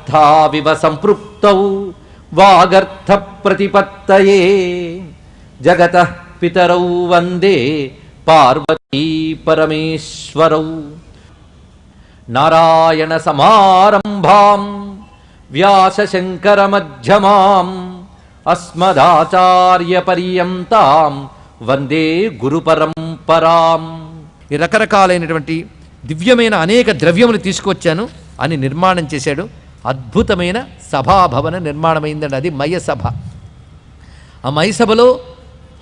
సమస్తావివ సంపృక్తౌ వాగర్థ ప్రతిపత్తయే జగతః పితరౌ వందే పార్వతీ పరమేశ్వరౌ. నారాయణ సమారంభాం వ్యాసశంకర మధ్యమాం అస్మదాచార్య పర్యంతాం వందే గురు పరంపరాం. ఈ రకరకాలైనటువంటి దివ్యమైన అనేక ద్రవ్యములు తీసుకొచ్చాను అని నిర్మాణం చేశాడు. అద్భుతమైన సభాభవన నిర్మాణమైందండి. అది మయసభ. ఆ మయసభలో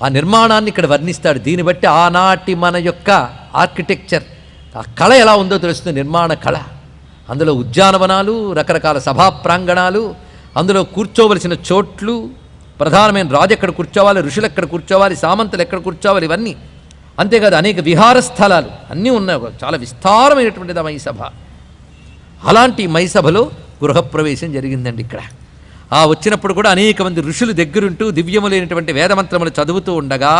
ఆ నిర్మాణాన్ని ఇక్కడ వర్ణిస్తాడు. దీన్ని బట్టి ఆనాటి మన యొక్క ఆర్కిటెక్చర్, ఆ కళ ఎలా ఉందో తెలుస్తుంది. నిర్మాణ కళ. అందులో ఉద్యానవనాలు, రకరకాల సభా ప్రాంగణాలు, అందులో కూర్చోవలసిన చోట్లు, ప్రధానమైన రాజు ఎక్కడ కూర్చోవాలి, ఋషులు ఎక్కడ కూర్చోవాలి, సామంతులు ఎక్కడ కూర్చోవాలి, ఇవన్నీ. అంతేకాదు అనేక విహార స్థలాలు అన్నీ ఉన్నాయి. చాలా విస్తారమైనటువంటిది ఆ మైసభ. అలాంటి మైసభలో గృహప్రవేశం జరిగిందండి. ఇక్కడ ఆ వచ్చినప్పుడు కూడా అనేక మంది ఋషులు దగ్గరుంటూ దివ్యములైనటువంటి వేదమంత్రములు చదువుతూ ఉండగా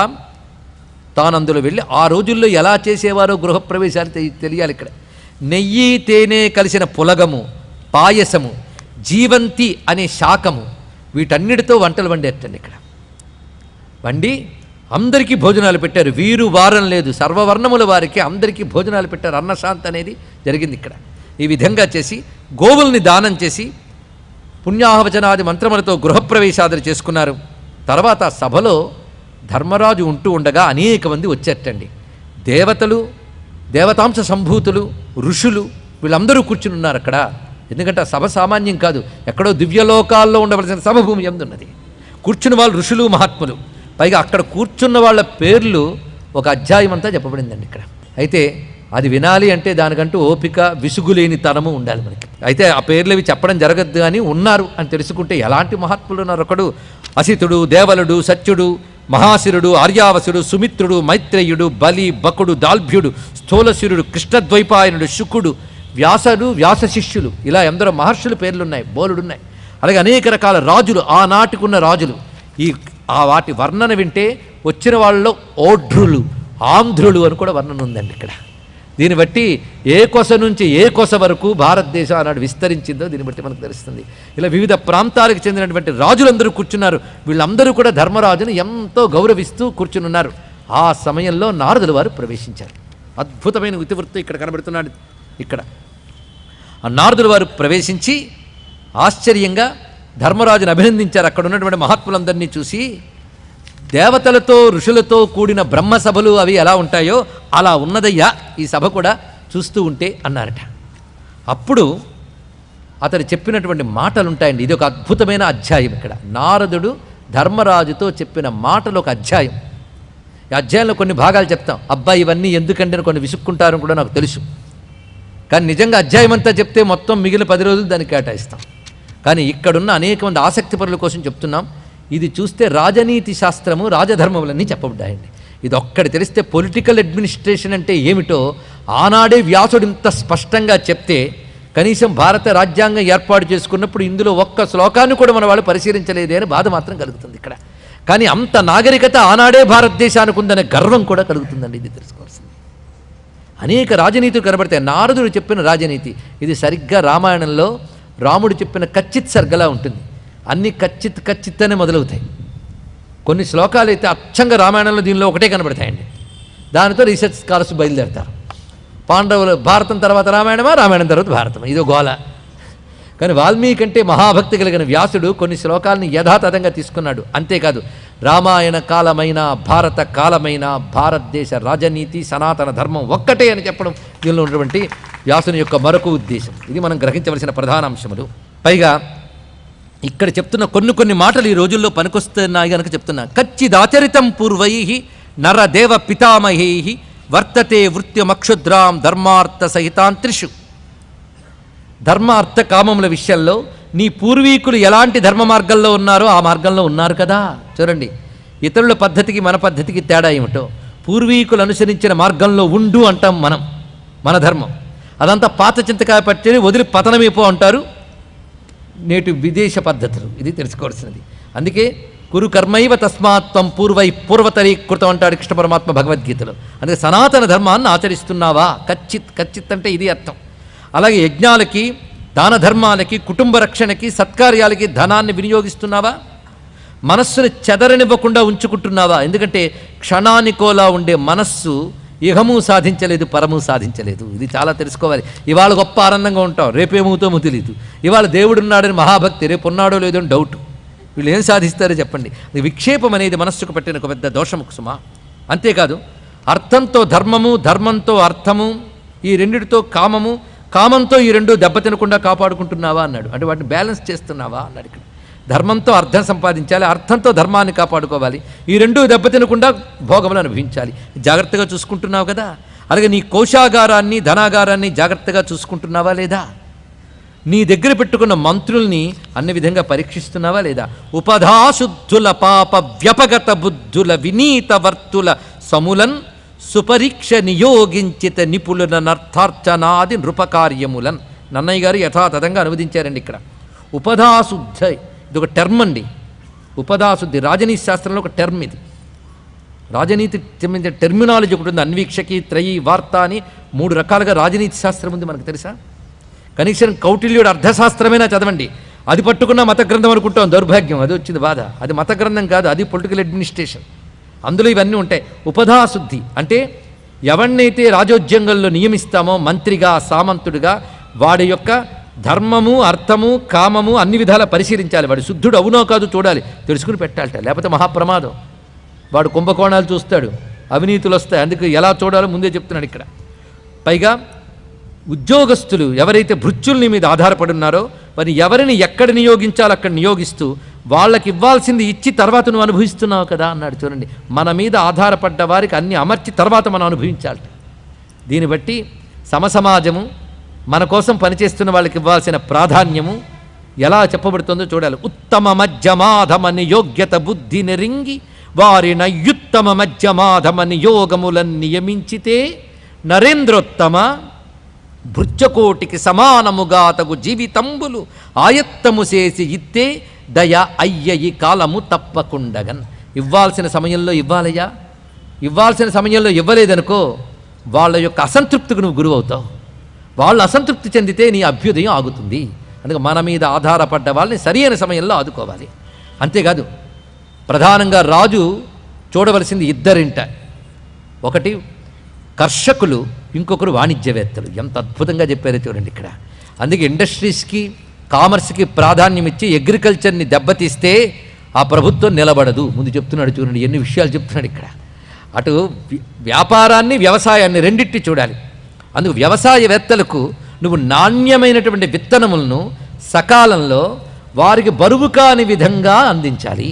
తానందులో వెళ్ళి ఆ రోజుల్లో ఎలా చేసేవారో గృహప్రవేశాలు తెలియాలి. ఇక్కడ నెయ్యి తేనె కలిసిన పులగము, పాయసము, జీవంతి అనే శాకము, వీటన్నిటితో వంటలు వండేటండి. ఇక్కడ వండి అందరికీ భోజనాలు పెట్టారు. వీరు వారం లేదు, సర్వవర్ణముల వారికి అందరికీ భోజనాలు పెట్టారు. అన్నశాంతి అనేది జరిగింది ఇక్కడ. ఈ విధంగా చేసి గోవుల్ని దానం చేసి పుణ్యాహవచనాది మంత్రములతో గృహప్రవేశాదులు చేసుకున్నారు. తర్వాత సభలో ధర్మరాజు ఉంటూ ఉండగా అనేక మంది వచ్చేటండి. దేవతలు, దేవతాంశ సంభూతులు, ఋషులు, వీళ్ళందరూ కూర్చుని ఉన్నారు అక్కడ. ఎందుకంటే ఆ సభ సామాన్యం కాదు. ఎక్కడో దివ్యలోకాల్లో ఉండవలసిన సభ భూమి ఎందున్నది. కూర్చున్న వాళ్ళు ఋషులు, మహాత్ములు. పైగా అక్కడ కూర్చున్న వాళ్ళ పేర్లు ఒక అధ్యాయం అంతా చెప్పబడిందండి ఇక్కడ. అయితే అది వినాలి అంటే దానికంటూ ఓపిక, విసుగులేని తనము ఉండాలి మనకి. అయితే ఆ పేర్లు అవి చెప్పడం జరగద్దు అని ఉన్నారు అని తెలుసుకుంటే ఎలాంటి మహాత్ములు ఉన్నారు. ఒకడు అసితుడు, దేవలుడు, సత్యుడు, మహాశిరుడు, ఆర్యావసుడు, సుమిత్రుడు, మైత్రేయుడు, బలి, బకుడు, దాల్భ్యుడు, స్థూలశిరుడు, కృష్ణద్వైపాయనుడు, శుకుడు, వ్యాసుడు, వ్యాస శిష్యులు, ఇలా ఎందరో మహర్షుల పేర్లున్నాయి, బోలుడున్నాయి. అలాగే అనేక రకాల రాజులు, ఆనాటికున్న రాజులు. వాటి వర్ణన వింటే వచ్చిన వాళ్ళలో ఓఢ్రులు, ఆంధ్రులు అని కూడా వర్ణన ఉందండి ఇక్కడ. దీన్ని బట్టి ఏ కొస నుంచి ఏ కొస వరకు భారతదేశం ఆనాడు విస్తరించిందో దీన్ని బట్టి మనకు తెలుస్తుంది. ఇలా వివిధ ప్రాంతాలకు చెందినటువంటి రాజులందరూ కూర్చున్నారు. వీళ్ళందరూ కూడా ధర్మరాజును ఎంతో గౌరవిస్తూ కూర్చునున్నారు. ఆ సమయంలో నారదుల వారు ప్రవేశించారు. అద్భుతమైన ఇతివృత్తం ఇక్కడ కనబడుతున్నాడు. ఇక్కడ ఆ నారదుల వారు ప్రవేశించి ఆశ్చర్యంగా ధర్మరాజును అభినందించారు. అక్కడ ఉన్నటువంటి మహాత్ములందరినీ చూసి, దేవతలతో ఋషులతో కూడిన బ్రహ్మసభలు అవి ఎలా ఉంటాయో అలా ఉన్నదయ్యా ఈ సభ కూడా చూస్తూ ఉంటే అన్నారట. అప్పుడు అతడు చెప్పినటువంటి మాటలు ఉంటాయండి. ఇది ఒక అద్భుతమైన అధ్యాయం. ఇక్కడ నారదుడు ధర్మరాజుతో చెప్పిన మాటలు ఒక అధ్యాయం. ఈ అధ్యాయంలో కొన్ని భాగాలు చెప్తాం. అబ్బాయి ఇవన్నీ ఎందుకంటే కొన్ని విసుక్కుంటారని కూడా నాకు తెలుసు. కానీ నిజంగా అధ్యాయం అంతా చెప్తే మొత్తం మిగిలిన 10 రోజులు దానికి కేటాయిస్తాం. కానీ ఇక్కడున్న అనేక మంది ఆసక్తి పరుల కోసం చెప్తున్నాం. ఇది చూస్తే రాజనీతి శాస్త్రము, రాజధర్మములన్నీ చెప్పబడ్డాయండి. ఇది ఒక్కటి తెలిస్తే పొలిటికల్ అడ్మినిస్ట్రేషన్ అంటే ఏమిటో ఆనాడే వ్యాసుడు ఇంత స్పష్టంగా చెప్తే, కనీసం భారత రాజ్యాంగం ఏర్పాటు చేసుకున్నప్పుడు ఇందులో ఒక్క శ్లోకాన్ని కూడా మన వాళ్ళు పరిశీలించలేదే అని బాధ మాత్రం కలుగుతుంది ఇక్కడ. కానీ అంత నాగరికత ఆనాడే భారతదేశానికి ఉందనే గర్వం కూడా కలుగుతుందండి. ఇది తెలుసుకోవాల్సింది. అనేక రాజనీతులు కనబడతాయి. నారదుడు చెప్పిన రాజనీతి ఇది సరిగ్గా రామాయణంలో రాముడు చెప్పిన కచ్చిత్ సర్గలా ఉంటుంది. అన్ని కచ్చిత్ కచ్చిత్ అనే మొదలవుతాయి. కొన్ని శ్లోకాలు అయితే అచ్చంగా రామాయణంలో దీనిలో ఒకటే కనబడతాయండి. దానితో రీసెర్చ్ స్కాలర్స్ బయలుదేరతారు. పాండవులు భారతం తర్వాత రామాయణమా, రామాయణం తర్వాత భారతమా, ఇదో గోల. కానీ వాల్మీకి అంటే మహాభక్తి కలిగిన వ్యాసుడు కొన్ని శ్లోకాలని యథాతథంగా తీసుకున్నాడు. అంతేకాదు రామాయణ కాలమైన భారత కాలమైన భారతదేశ రాజనీతి సనాతన ధర్మం ఒక్కటే అని చెప్పడం దీనిలో ఉన్నటువంటి వ్యాసుని యొక్క మరొక ఉద్దేశం. ఇది మనం గ్రహించవలసిన ప్రధాన అంశములు. పైగా ఇక్కడ చెప్తున్న కొన్ని మాటలు ఈ రోజుల్లో పనికొస్తున్నాయి కనుక చెప్తున్నా. కచ్చిదాచరితం పూర్వై నరదేవ పితామహై వర్తతే వృత్యమక్షుద్రాం ధర్మార్థ సహితాంత్రిషు. ధర్మ అర్థ కామముల విషయంలో నీ పూర్వీకులు ఎలాంటి ధర్మ మార్గంలో ఉన్నారో ఆ మార్గంలో ఉన్నారు కదా. చూడండి, ఇతరుల పద్ధతికి మన పద్ధతికి తేడా ఏమిటో. పూర్వీకులు అనుసరించిన మార్గంలో ఉండు అంటాం మనం, మన ధర్మం. అదంతా పాత చింతకాయ పట్టిని వదిలి పతనమైపో అంటారు నేటి విదేశ పద్ధతులు. ఇది తెలుసుకోవాల్సినది. అందుకే కురు కర్మైవ తస్మాత్వం పూర్వై పూర్వతరీకృతం అంటాడు కృష్ణ పరమాత్మ భగవద్గీతలో. అందుకే సనాతన ధర్మాన్ని ఆచరిస్తున్నావా? కచ్చిత్ అంటే ఇది అర్థం. అలాగే యజ్ఞాలకి దాన ధర్మాలకి, కుటుంబ రక్షణకి, సత్కార్యాలకి ధనాన్ని వినియోగిస్తున్నావా? మనస్సును చెదరనివ్వకుండా ఉంచుకుంటున్నావా? ఎందుకంటే క్షణానికోలా ఉండే మనస్సు ఇహము సాధించలేదు, పరము సాధించలేదు. ఇది చాలా తెలుసుకోవాలి. ఇవాళ గొప్ప ఆనందంగా ఉంటాం, రేపేమవుతామో తెలియదు. ఇవాళ దేవుడున్నాడని మహాభక్తి, రేపు ఉన్నాడో లేదో అని డౌట్. వీళ్ళు ఏం సాధిస్తారో చెప్పండి. విక్షేపం అనేది మనస్సుకు పట్టిన ఒక పెద్ద దోషము సుమా. అంతేకాదు, అర్థంతో ధర్మము, ధర్మంతో అర్థము, ఈ రెండిటితో కామము, కామంతో ఈ రెండు దెబ్బతినకుండా కాపాడుకుంటున్నావా అన్నాడు. అంటే వాటిని బ్యాలెన్స్ చేస్తున్నావా అన్నాడు. ఇక్కడ ధర్మంతో అర్థం సంపాదించాలి, అర్థంతో ధర్మాన్ని కాపాడుకోవాలి, ఈ రెండు దెబ్బతినకుండా భోగములు అనుభవించాలి. జాగ్రత్తగా చూసుకుంటున్నావు కదా. అలాగే నీ కోశాగారాన్ని, ధనాగారాన్ని జాగ్రత్తగా చూసుకుంటున్నావా లేదా? నీ దగ్గర పెట్టుకున్న మంత్రుల్ని అన్ని విధంగా పరీక్షిస్తున్నావా లేదా? ఉపధాశుద్ధుల పాప వ్యపగత బుద్ధుల వినీత వర్తుల సములన్ సుపరీక్ష నియోగించిత నిపుణుల నర్థార్చనాది నృపకార్యములన్. నన్నయ్య గారు యథాతథంగా అనువదించారండి. ఇక్కడ ఉపధాశుద్ధ ఇది ఒక టర్మ్ అండి. ఉపధాశుద్ధి రాజనీతి శాస్త్రంలో ఒక టర్మ్. ఇది రాజనీతి సంబంధించిన టెర్మినాలజీ ఒకటి ఉంది. అన్వీక్షకి, త్రయీ, వార్త అని 3 రకాలుగా రాజనీతి శాస్త్రం ఉంది. మనకు తెలుసా? కనీసం కౌటిల్యుడు అర్థశాస్త్రమైనా చదవండి. అది పట్టుకున్న మత గ్రంథం అనుకుంటాం, దౌర్భాగ్యం. అది వచ్చింది బాధ. అది మత గ్రంథం కాదు, అది పొలిటికల్ అడ్మినిస్ట్రేషన్. అందులో ఇవన్నీ ఉంటాయి. ఉపధాశుద్ధి అంటే ఎవరినైతే రాజోద్యంగంలో నియమిస్తామో మంత్రిగా, సామంతుడిగా, వాడి యొక్క ధర్మము, అర్థము, కామము అన్ని విధాలా పరిశీలించాలి. వాడు శుద్ధుడు అవునో కాదు చూడాలి, తెలుసుకుని పెట్టాలట. లేకపోతే మహాప్రమాదం. వాడు కుంభకోణాలు చూస్తాడు, అవినీతులు వస్తాయి. అందుకు ఎలా చూడాలో ముందే చెప్తున్నాడు ఇక్కడ. పైగా ఉద్యోగస్తులు ఎవరైతే భృత్యుల్ని మీద ఆధారపడి ఉన్నారో వారిని ఎవరిని ఎక్కడ నియోగించాలో అక్కడ నియోగిస్తూ వాళ్ళకి ఇవ్వాల్సింది ఇచ్చి తర్వాత నువ్వు అనుభవిస్తున్నావు కదా అన్నాడు. చూడండి, మన మీద ఆధారపడ్డ వారికి అన్ని అమర్చి తర్వాత మనం అనుభవించాలి. దీన్ని బట్టి సమసమాజము, మన కోసం పనిచేస్తున్న వాళ్ళకి ఇవ్వాల్సిన ప్రాధాన్యము ఎలా చెప్పబడుతుందో చూడాలి. ఉత్తమ మధ్యమాధమని యోగ్యత బుద్ధి నెరింగి వారి నయుత్తమ మధ్యమాధమని యోగములను నియమించితే నరేంద్రోత్తమ భృత్యకోటికి సమానముగా తగు జీవితంబులు ఆయత్తము చేసి ఇత్తే దయ అయ్యయి కాలము తప్పకుండగన్. ఇవ్వాల్సిన సమయంలో ఇవ్వాలయ్యా. ఇవ్వాల్సిన సమయంలో ఇవ్వలేదనుకో వాళ్ళ యొక్క అసంతృప్తికి నువ్వు గురువు అవుతావు. వాళ్ళు అసంతృప్తి చెందితే నీ అభ్యుదయం ఆగుతుంది. అందుకే మన మీద ఆధారపడ్డ వాళ్ళని సరైన సమయంలో ఆదుకోవాలి. అంతేకాదు, ప్రధానంగా రాజు చూడవలసింది ఇద్దరింట. ఒకటి కర్షకులు, ఇంకొకరు వాణిజ్యవేత్తలు. ఎంత అద్భుతంగా చెప్పారో చూడండి ఇక్కడ. అందుకే ఇండస్ట్రీస్కి, కామర్స్కి ప్రాధాన్యం ఇచ్చి అగ్రికల్చర్ని దెబ్బతీస్తే ఆ ప్రభుత్వం నిలబడదు. ముందు చెప్తున్నాడు చూడండి, ఎన్ని విషయాలు చెప్తున్నాడు ఇక్కడ. అటు వ్యాపారాన్ని, వ్యవసాయాన్ని రెండిట్టి చూడాలి. అందుకు వ్యవసాయవేత్తలకు నువ్వు నాణ్యమైనటువంటి విత్తనములను సకాలంలో వారికి బరువు కాని విధంగా అందించాలి.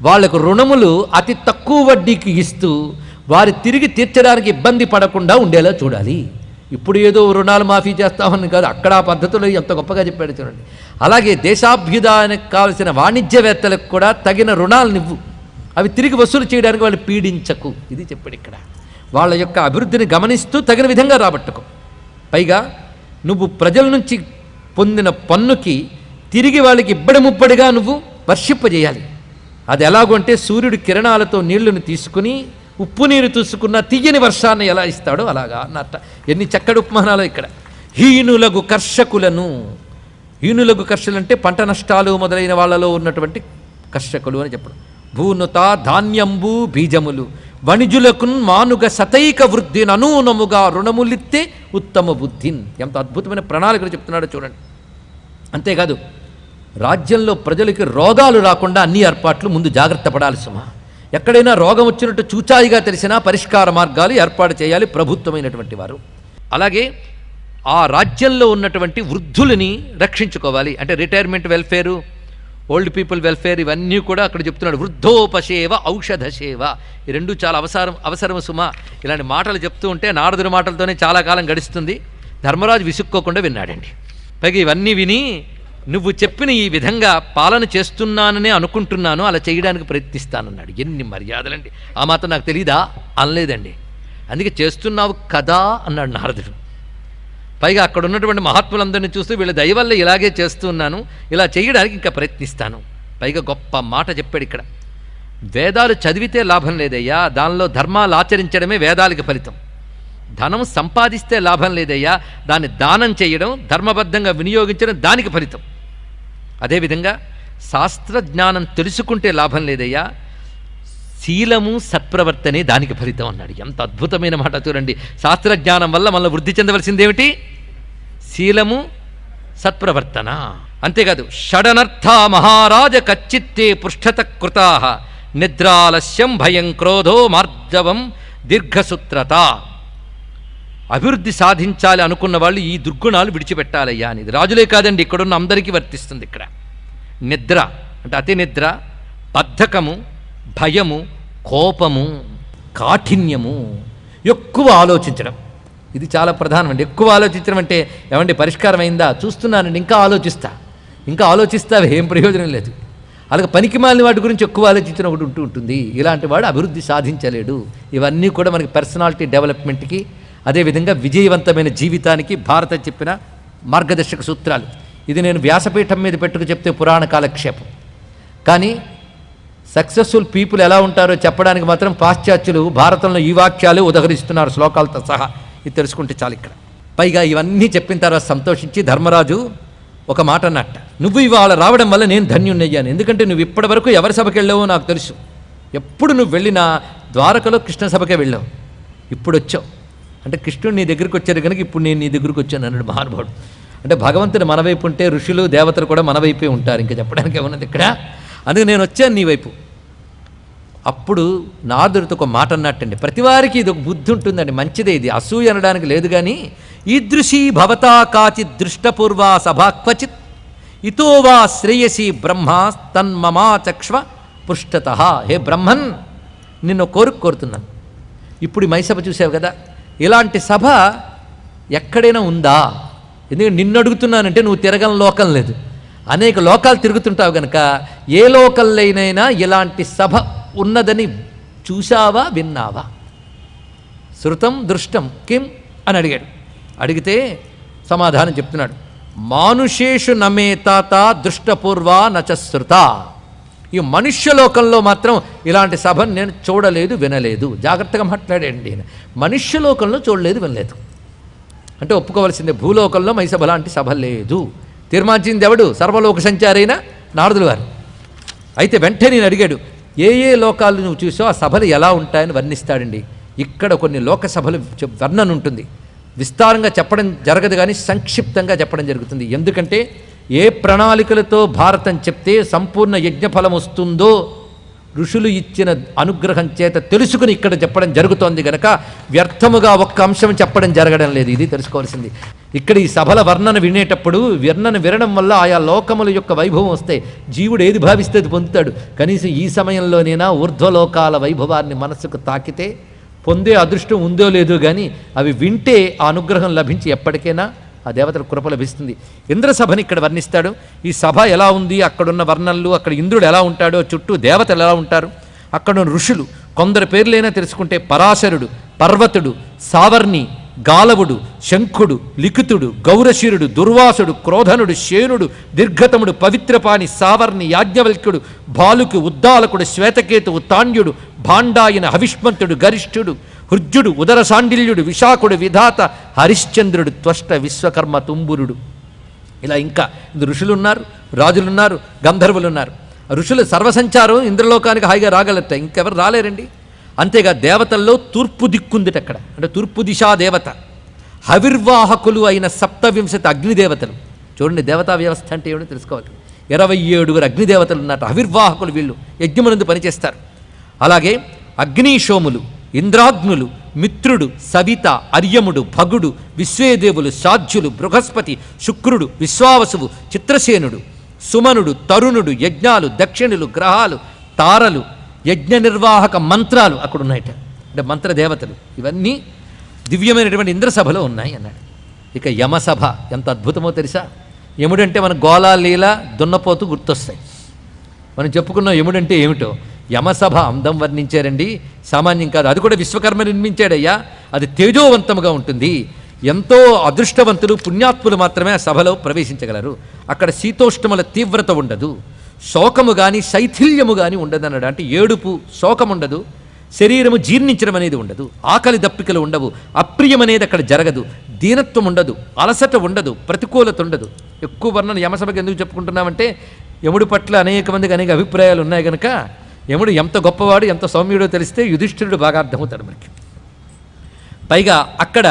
వాళ్లకు రుణములు అతి తక్కువ వడ్డీకి ఇస్తూ వారి తిరిగి తీర్చడానికి ఇబ్బంది పడకుండా ఉండేలా చూడాలి. ఇప్పుడు ఏదో రుణాలు మాఫీ చేస్తామని కాదు, అక్కడ ఆ పద్ధతులు ఎంత గొప్పగా చెప్పాడు చూడండి. అలాగే దేశాభ్యుదానికి కావలసిన వాణిజ్యవేత్తలకు కూడా తగిన రుణాలనివ్వు, అవి తిరిగి వసూలు చేయడానికి వాళ్ళు పీడించకు. ఇది చెప్పాడు ఇక్కడ. వాళ్ళ యొక్క అభివృద్ధిని గమనిస్తూ తగిన విధంగా రాబట్టుకో. పైగా నువ్వు ప్రజల నుంచి పొందిన పన్నుకి తిరిగి వాళ్ళకి ఇబ్బడి ముబ్బడిగా నువ్వు వర్షింపజేయాలి. అది ఎలాగంటే సూర్యుడి కిరణాలతో నీళ్లను తీసుకుని ఉప్పు నీరు చూసుకున్న తీయని వర్షాన్ని ఎలా ఇస్తాడో అలాగా అన్నట్ట. ఎన్ని చక్కటి ఉపమానాలు ఇక్కడ. హీనులగు కర్షకులను, హీనులగు కర్షకులు అంటే పంట నష్టాలు మొదలైన వాళ్ళలో ఉన్నటువంటి కర్షకులు అని చెప్పడం. భూనుత ధాన్యంబు బీజములు వణిజులకున్ మానుగ సతైక వృద్ధిని అనూనముగా రుణములిత్తే ఉత్తమ బుద్ధిన్. ఎంత అద్భుతమైన ప్రణాళికలు చెప్తున్నాడో చూడండి. అంతేకాదు, రాజ్యంలో ప్రజలకి రోగాలు రాకుండా అన్ని ఏర్పాట్లు ముందు జాగ్రత్త పడాలి సుమా. ఎక్కడైనా రోగం వచ్చినట్టు చూచాయిగా తెలిసినా పరిష్కార మార్గాలు ఏర్పాటు చేయాలి ప్రభుత్వమైనటువంటి వారు. అలాగే ఆ రాజ్యంలో ఉన్నటువంటి వృద్ధులని రక్షించుకోవాలి. అంటే retirement welfare, old people welfare, ఇవన్నీ కూడా అక్కడ చెప్తున్నాడు. వృద్ధోపసేవ, ఔషధ సేవ, ఈ రెండు చాలా అవసరం సుమా. ఇలాంటి మాటలు చెప్తూ ఉంటే నారదుడి మాటలతోనే చాలా కాలం గడుస్తుంది. ధర్మరాజు విసుక్కోకుండా విన్నాడండి. పైగా ఇవన్నీ విని నువ్వు చెప్పిన ఈ విధంగా పాలన చేస్తున్నాననే అనుకుంటున్నాను, అలా చేయడానికి ప్రయత్నిస్తానన్నాడు. ఎన్ని మర్యాదలండి! ఆ మాత్రం నాకు తెలీదా అనలేదండి. అందుకే చేస్తున్నావు కదా అన్నాడు నారదుడు. పైగా అక్కడ ఉన్నటువంటి మహాత్ములందరినీ చూస్తూ వీళ్ళ దయ వల్ల ఇలాగే చేస్తున్నాను, ఇలా చేయడానికి ఇంకా ప్రయత్నిస్తాను. పైగా గొప్ప మాట చెప్పాడు ఇక్కడ. వేదాలు చదివితే లాభం లేదయ్యా, దానిలో ధర్మాలు ఆచరించడమే వేదాలకి ఫలితం. ధనం సంపాదిస్తే లాభం లేదయ్యా, దాన్ని దానం చేయడం, ధర్మబద్ధంగా వినియోగించడం దానికి ఫలితం. అదేవిధంగా శాస్త్రజ్ఞానం తెలుసుకుంటే లాభం లేదయ్యా, శీలము సత్ప్రవర్తనే దానికి ఫలితం అన్నాడు. ఎంత అద్భుతమైన మాట చూడండి. శాస్త్రజ్ఞానం వల్ల మనం వృద్ధి చెందవలసిందేమిటి? శీలము సత్ప్రవర్తన. అంతేకాదు, షడనర్థ మహారాజ కచ్చిత్తే పృష్ఠత కృతా నిద్రాలస్యం భయం క్రోధో మార్జవం దీర్ఘసూత్రత. అభివృద్ధి సాధించాలి అనుకున్న వాళ్ళు ఈ దుర్గుణాలు విడిచిపెట్టాలయ్యా అనేది రాజులే కాదండి, ఇక్కడున్న అందరికీ వర్తిస్తుంది. ఇక్కడ నిద్ర అంటే అతి నిద్ర, బద్ధకము, భయము, కోపము, కాఠిన్యము, ఎక్కువ ఆలోచించడం, ఇది చాలా ప్రధానం అండి. ఎక్కువ ఆలోచించడం అంటే ఏమండి పరిష్కారం అయిందా? చూస్తున్నానండి, ఇంకా ఆలోచిస్తావే, ఏం ప్రయోజనం లేదు. అలాగే పనికి మాలిన వాటి గురించి ఎక్కువ ఆలోచించిన ఒకటి ఉంటుంది. ఇలాంటి వాడు అభివృద్ధి సాధించలేడు. ఇవన్నీ కూడా మనకి పర్సనాలిటీ డెవలప్మెంట్కి, అదేవిధంగా విజయవంతమైన జీవితానికి భారత చెప్పిన మార్గదర్శక సూత్రాలు. ఇది నేను వ్యాసపీఠం మీద పెట్టుకు చెప్తే పురాణ కాలక్షేపం. కానీ సక్సెస్ఫుల్ పీపుల్ ఎలా ఉంటారో చెప్పడానికి మాత్రం పాశ్చాత్యులు భారతంలో ఈ వాక్యాలు ఉదహరిస్తున్నారు శ్లోకాలతో సహా. ఇది తెలుసుకుంటే చాలు. ఇక్కడ పైగా ఇవన్నీ చెప్పిన తర్వాత సంతోషించి ధర్మరాజు ఒక మాట అన్నట్ట, నువ్వు ఇవాళ రావడం వల్ల నేను ధన్యుణ్ణయ్యాను. ఎందుకంటే నువ్వు ఇప్పటి వరకు ఎవరి సభకి వెళ్ళావో నాకు తెలుసు. ఎప్పుడు నువ్వు వెళ్ళినా ద్వారకలో కృష్ణ సభకే వెళ్ళావు, ఇప్పుడు వచ్చావు అంటే కృష్ణుడు నీ దగ్గరికి వచ్చారు కనుక ఇప్పుడు నేను నీ దగ్గరికి వచ్చాను అన్నాడు మహానుభావుడు. అంటే భగవంతుడు మన వైపు ఉంటే ఋషులు దేవతలు కూడా మన వైపే ఉంటారు. ఇంకా చెప్పడానికి ఏమన్నది ఇక్కడ? అందుకే నేను వచ్చాను నీ వైపు. అప్పుడు నారదుడితో ఒక మాట అన్నట్టండి, ప్రతివారికి ఇది ఒక బుద్ధి ఉంటుందండి, మంచిదే, ఇది అసూయ అనడానికి లేదు. కానీ ఈదృశీ భవతా కాచిత్ దృష్టపూర్వా సభా క్వచిత్ ఇతో వా శ్రేయసి బ్రహ్మ తన్మమా చక్ష్వ పృష్ఠత. హే బ్రహ్మన్, నిన్ను కోరుతున్నాను. ఇప్పుడు ఈ మైసభ చూసావు కదా, ఇలాంటి సభ ఎక్కడైనా ఉందా? ఎందుకంటే నిన్ను అడుగుతున్నానంటే నువ్వు తిరగని లోకం లేదు, అనేక లోకాలు తిరుగుతుంటావు కనుక ఏ లోకల్లైనా ఇలాంటి సభ ఉన్నదని చూశావా, విన్నావా? శృతం దృష్టం కిం అని అడిగాడు. అడిగితే సమాధానం చెప్తున్నాడు, మానుషేషు నమే తాత దృష్టపూర్వా నచశ్రుత. ఈ మనుష్యలోకంలో మాత్రం ఇలాంటి సభను నేను చూడలేదు, వినలేదు. జాగ్రత్తగా మాట్లాడండి. మనుష్యలోకంలో చూడలేదు, వినలేదు అంటే ఒప్పుకోవాల్సిందే. భూలోకంలో మైసభ లాంటి సభ లేదు. తీర్మానించింది ఎవడు? సర్వలోక సంచారైన నారదులు వారు. అయితే వెంటనే నేను అడిగాడు, ఏ ఏ లోకాలు నువ్వు చూసావు, ఆ సభలు ఎలా ఉంటాయని వర్ణిస్తాడండి. ఇక్కడ కొన్ని లోక సభలు వర్ణన ఉంటుంది, విస్తారంగా చెప్పడం జరగదు కానీ సంక్షిప్తంగా చెప్పడం జరుగుతుంది. ఎందుకంటే ఏ ప్రణాళికలతో భారతం చెప్తే సంపూర్ణ యజ్ఞఫలం వస్తుందో ఋషులు ఇచ్చిన అనుగ్రహం చేత తెలుసుకుని ఇక్కడ చెప్పడం జరుగుతోంది గనక వ్యర్థముగా ఒక్క అంశం చెప్పడం జరగడం లేదు. ఇది తెలుసుకోవాల్సింది. ఇక్కడ ఈ సభల వర్ణన వినేటప్పుడు వర్ణన వినడం వల్ల ఆయా లోకముల యొక్క వైభవం వస్తే జీవుడు ఏది భావిస్తే అది పొందుతాడు. కనీసం ఈ సమయంలోనైనా ఊర్ధ్వలోకాల వైభవాన్ని మనస్సుకు తాకితే పొందే అదృష్టం ఉందో లేదో కానీ అవి వింటే ఆ అనుగ్రహం లభించి ఎప్పటికైనా ఆ దేవతల కృప లభిస్తుంది. ఇంద్రసభని ఇక్కడ వర్ణిస్తాడు. ఈ సభ ఎలా ఉంది, అక్కడున్న వర్ణనలు, అక్కడ ఇంద్రుడు ఎలా ఉంటాడో, చుట్టూ దేవతలు ఎలా ఉంటారు, అక్కడున్న ఋషులు కొందరు పేర్లైనా తెలుసుకుంటే పరాశరుడు, పర్వతుడు, సావర్ణి, గాలవుడు, శంఖుడు, లిఖితుడు, గౌరశిరుడు, దుర్వాసుడు, క్రోధనుడు, శేనుడు, దీర్ఘతముడు, పవిత్రపాణి, సావర్ణి, యాజ్ఞవల్క్యుడు, బాలుకు, ఉద్దాలకుడు, శ్వేతకేతువు, తాండ్యుడు, భాండాయన, హవిష్మంతుడు, గరిష్ఠుడు, హృజ్జుడు, ఉదర సాండిల్యుడు, విశాఖుడు, విధాత, హరిశ్చంద్రుడు, త్వష్ట, విశ్వకర్మ, తుంబురుడు. ఇలా ఇంకా ఋషులున్నారు, రాజులున్నారు, గంధర్వులున్నారు. ఋషుల సర్వసంచారం ఇంద్రలోకానికి హాయిగా రాగలుగుతాయి, ఇంకెవరు రాలేరండి. అంతేగా దేవతల్లో తూర్పు దిక్కుందిట అక్కడ, అంటే తూర్పు దిశా దేవత. హవిర్వాహకులు అయిన 27 అగ్నిదేవతలు. చూడండి దేవతా వ్యవస్థ అంటే ఏమిటో తెలుసుకోవాలి. 27 అగ్నిదేవతలు ఉన్నట్టు హవిర్వాహకులు, వీళ్ళు యజ్ఞమునందు పనిచేస్తారు. అలాగే అగ్నిశోములు, ఇంద్రాగ్నులు, మిత్రుడు, సవిత, అర్యముడు, భగుడు, విశ్వేదేవులు, సాధ్యులు, బృహస్పతి, శుక్రుడు, విశ్వావసువు, చిత్రసేనుడు, సుమనుడు, తరుణుడు, యజ్ఞాలు, దక్షిణులు, గ్రహాలు, తారలు, యజ్ఞ నిర్వాహక మంత్రాలు అక్కడ ఉన్నాయట, అంటే మంత్రదేవతలు. ఇవన్నీ దివ్యమైనటువంటి ఇంద్రసభలో ఉన్నాయి అన్నాడు. ఇక యమసభ ఎంత అద్భుతమో తెలుసా? యముడంటే మన గోళా లీల, దున్నపోతు గుర్తొస్తాయి. మనం చెప్పుకున్నాం యముడంటే ఏమిటో. యమసభ అందం వర్ణించారండి, సామాన్యం కాదు. అది కూడా విశ్వకర్మ నిర్మించాడయ్యా. అది తేజోవంతముగా ఉంటుంది. ఎంతో అదృష్టవంతులు, పుణ్యాత్ములు మాత్రమే ఆ సభలో ప్రవేశించగలరు. అక్కడ శీతోష్ణముల తీవ్రత ఉండదు, శోకము కానీ శైథిల్యము కానీ ఉండదన్నాడు. అంటే ఏడుపు, శోకం ఉండదు, శరీరము జీర్ణించడం అనేది ఉండదు, ఆకలి దప్పికలు ఉండవు, అప్రియం అనేది అక్కడ జరగదు, దీనత్వం ఉండదు, అలసట ఉండదు, ప్రతికూలత ఉండదు. ఎక్కువ వర్ణన యమసభకి ఎందుకు చెప్పుకుంటున్నామంటే యముడి పట్ల అనేక మందికి అనేక అభిప్రాయాలు ఉన్నాయి కనుక యముడు ఎంత గొప్పవాడు ఎంత సౌమ్యుడో తెలిస్తే యుధిష్ఠిరుడు బాగా అర్థమవుతాడు మనకి. పైగా అక్కడ